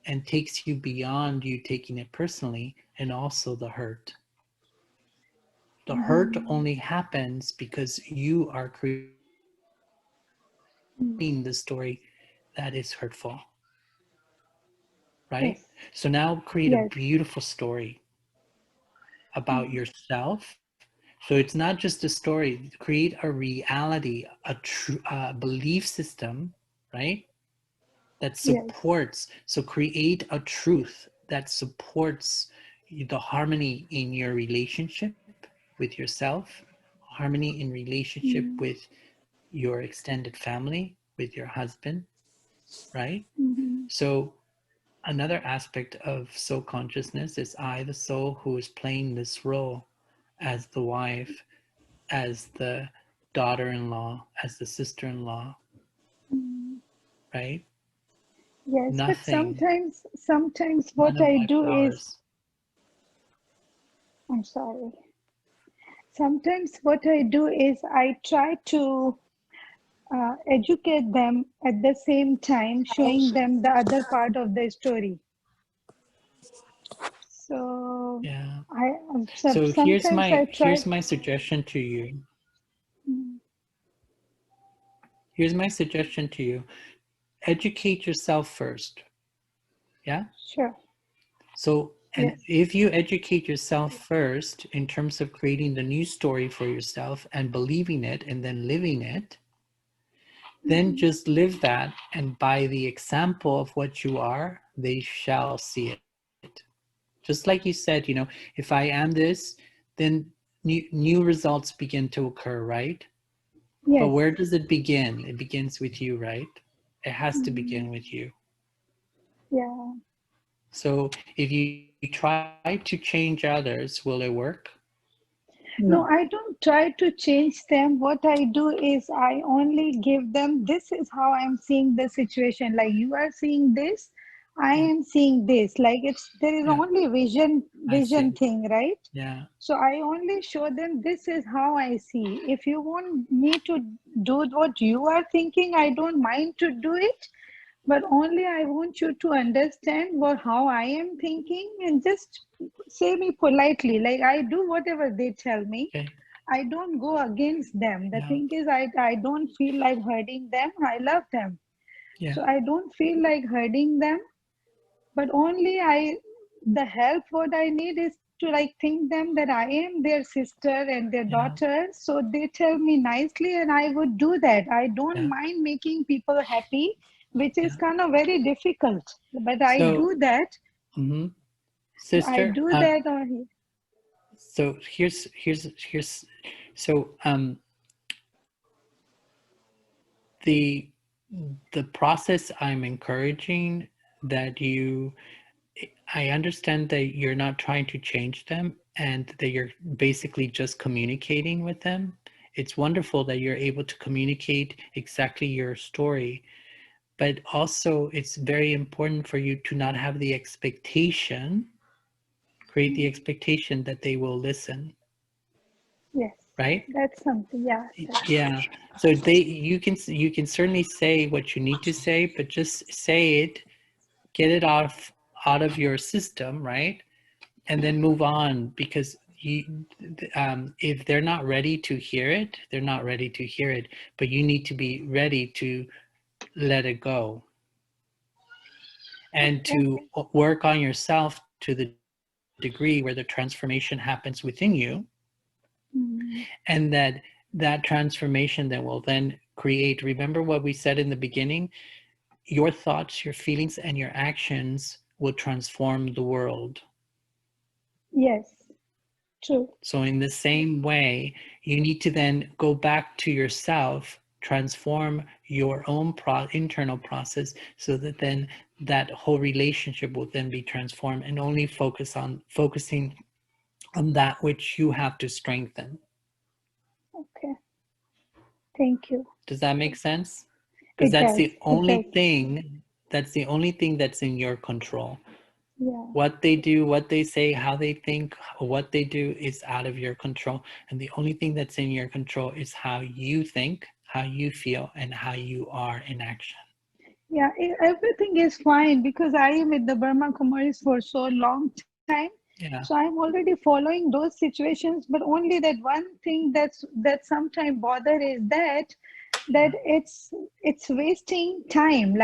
and takes you beyond you taking it personally, and also the hurt. The hurt Hmm. only happens because you are creating Hmm. the story that is hurtful, Yes. right? So now create a Yes. beautiful story about Hmm. yourself. So it's not just a story, create a reality, a true belief system, right? That Yes. supports, so create a truth that supports the harmony in your relationship with yourself, harmony in relationship with your extended family, with your husband, right? So another aspect of soul consciousness is I, the soul, who is playing this role as the wife, as the daughter-in-law, as the sister-in-law, right? Yes, but Nothing, sometimes none what of I my do is, flowers. I'm sorry. Sometimes what I do is I try to educate them at the same time, showing them the other part of the story. So Yeah. I So sometimes I try. here's my suggestion to you. Here's my suggestion to you. Educate yourself first. Yeah? Sure. So, and Yes. if you educate yourself first in terms of creating the new story for yourself and believing it and then living it, then just live that, and by the example of what you are, they shall see it. Just like you said, if I am this, then new results begin to occur, right? But Yes. where does it begin? It begins with you, right? It has to begin with you. Yeah. So if you try to change others, will it work? No, I don't try to change them. What I do is I only give them, this is how I'm seeing the situation. Like you are seeing this, I am seeing this. Like there is Yeah, only I vision see. thing, right? Yeah, So I only show them this is how I see. If you want me to do what you are thinking, I don't mind to do it. But only I want you to understand how I am thinking, and just say me politely. Like I do whatever they tell me. okay. I don't go against them. The Yeah, thing is, I don't feel like hurting them. I love them. yeah, So I don't feel like hurting them, but only the help what I need is to like think them that I am their sister and their yeah, daughter. So they tell me nicely, and I would do that. I don't yeah, mind making people happy, which is yeah. kind of very difficult, but I So, do that. mhm. I Sister, do that on. so so the the process I'm encouraging that you, I understand that you're not trying to change them and that you're basically just communicating with them. It's wonderful that you're able to communicate exactly your story, but also it's very important for you to not have the expectation, create the expectation that they will listen, Yes, right? that's something. Yeah, Yeah. So you can certainly say what you need to say, but just say it, get it out of your system, right? And then move on, because if they're not ready to hear it, they're not ready to hear it, but you need to be ready to let it go and okay. to work on yourself to the degree where the transformation happens within you, Mm, and that transformation that will then create, remember what we said in the beginning, your thoughts, your feelings, and your actions will transform the world. yes, true. So in the same way, you need to then go back to yourself, transform your own internal process, so that then that whole relationship will then be transformed, and only focusing on that which you have to strengthen. Okay, thank you. Does that make sense? Because It that's does. the It only does. thing, that's in your control. Yeah. What they do, what they say, how they think, what they do is out of your control. And the only thing that's in your control is how you think, how you feel, and how you are in action. Yeah, everything is fine because I am with the Burma Kumaris for so long time. Yeah. So I'm already following those situations, but only that one thing that sometimes bother is that it's wasting time.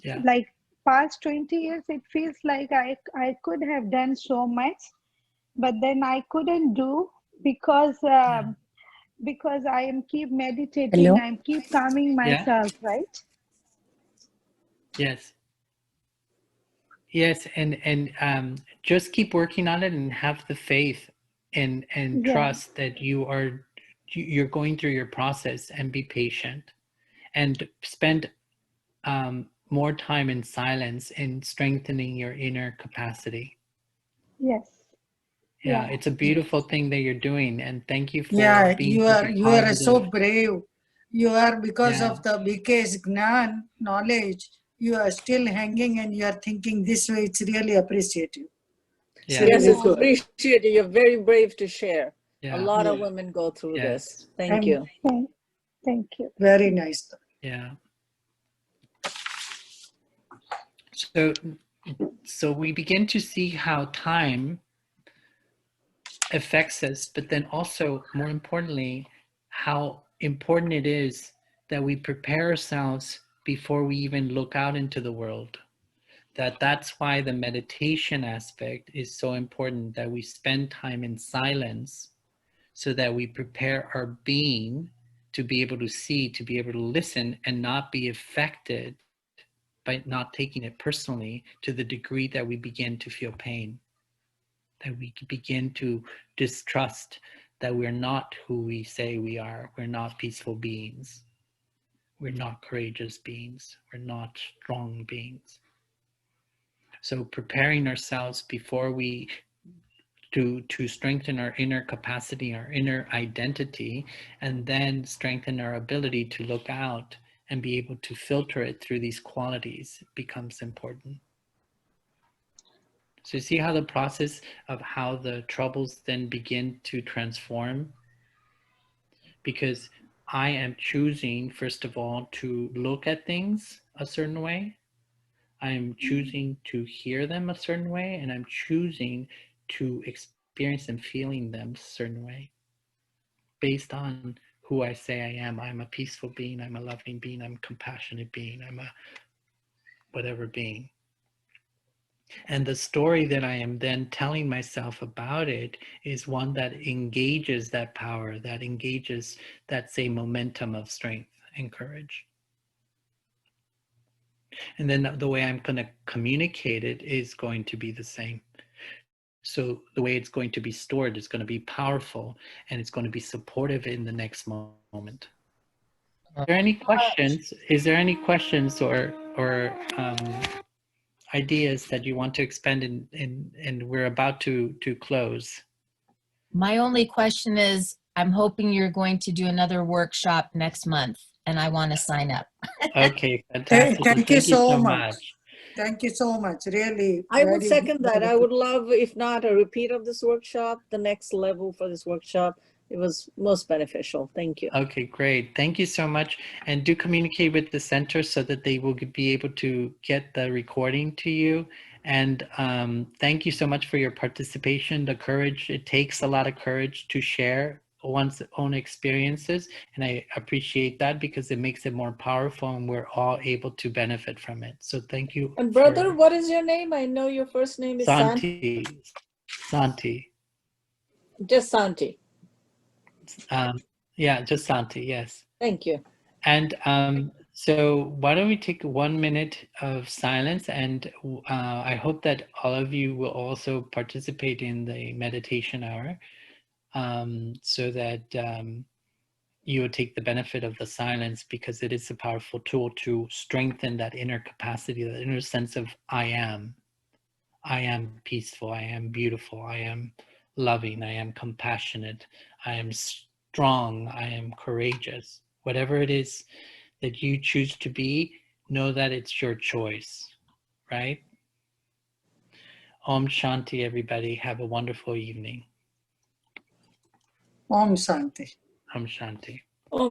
Yeah. Like past 20 years, it feels like I could have done so much, but then I couldn't do because I am keep meditating, Hello. I'm keep calming Yeah. myself, right? Yes. Yes, and just keep working on it and have the faith and Yeah. trust that you're going through your process, and be patient and spend more time in silence and strengthening your inner capacity. Yes. Yeah, Yeah. it's a beautiful thing that you're doing, and thank you for Yeah, being you are so positive. brave. You are, because Yeah. of the BK's Gnan knowledge, you are still hanging and you are thinking this way. It's really appreciative. Yeah. Yes, really it's good. appreciated. You're very brave to share. Yeah. A lot of Yeah. women go through Yes. this. Thank And you. Thank you. very nice. Yeah. So we begin to see how time affects us, but then also, more importantly, how important it is that we prepare ourselves before we even look out into the world. That's why the meditation aspect is so important, that we spend time in silence so that we prepare our being to be able to see, to be able to listen, and not be affected by not taking it personally to the degree that we begin to feel pain, that we begin to distrust that we're not who we say we are. We're not peaceful beings. We're not courageous beings. We're not strong beings. So preparing ourselves before we to strengthen our inner capacity, our inner identity, and then strengthen our ability to look out and be able to filter it through these qualities becomes important. So you see how the process of how the troubles then begin to transform? Because I am choosing, first of all, to look at things a certain way. I'm choosing to hear them a certain way, and I'm choosing to experience and feeling them a certain way based on who I say I am. I'm a peaceful being, I'm a loving being, I'm a compassionate being, I'm a whatever being. And the story that I am then telling myself about it is one that engages that power, that engages that same momentum of strength and courage. And then the way I'm going to communicate it is going to be the same. So the way it's going to be stored is going to be powerful, and it's going to be supportive in the next moment. Are there any questions? Is there any questions or ideas that you want to expand and we're about to close? My only question is, I'm hoping you're going to do another workshop next month, and I want to sign up. Okay, fantastic. Thank you so much. much. Thank you so much. Really. I would very, second that. very I would love, if not a repeat of this workshop, the next level for this workshop. It was most beneficial. Thank you. Okay, great. Thank you so much. And do communicate with the center so that they will be able to get the recording to you. And thank you so much for your participation, the courage. It takes a lot of courage to share one's own experiences. And I appreciate that because it makes it more powerful and we're all able to benefit from it. So thank you. And brother, what is your name? I know your first name is Santi. Santi. Just Santi. Yeah, just Santi, yes. Thank you. And so why don't we take 1 minute of silence, and I hope that all of you will also participate in the meditation hour so that you will take the benefit of the silence, because it is a powerful tool to strengthen that inner capacity, that inner sense of I am peaceful, I am beautiful, I am loving, I am compassionate, I am strong, I am courageous. Whatever it is that you choose to be, know that it's your choice, right? Om Shanti, everybody. Have a wonderful evening. Om Shanti. Om Shanti.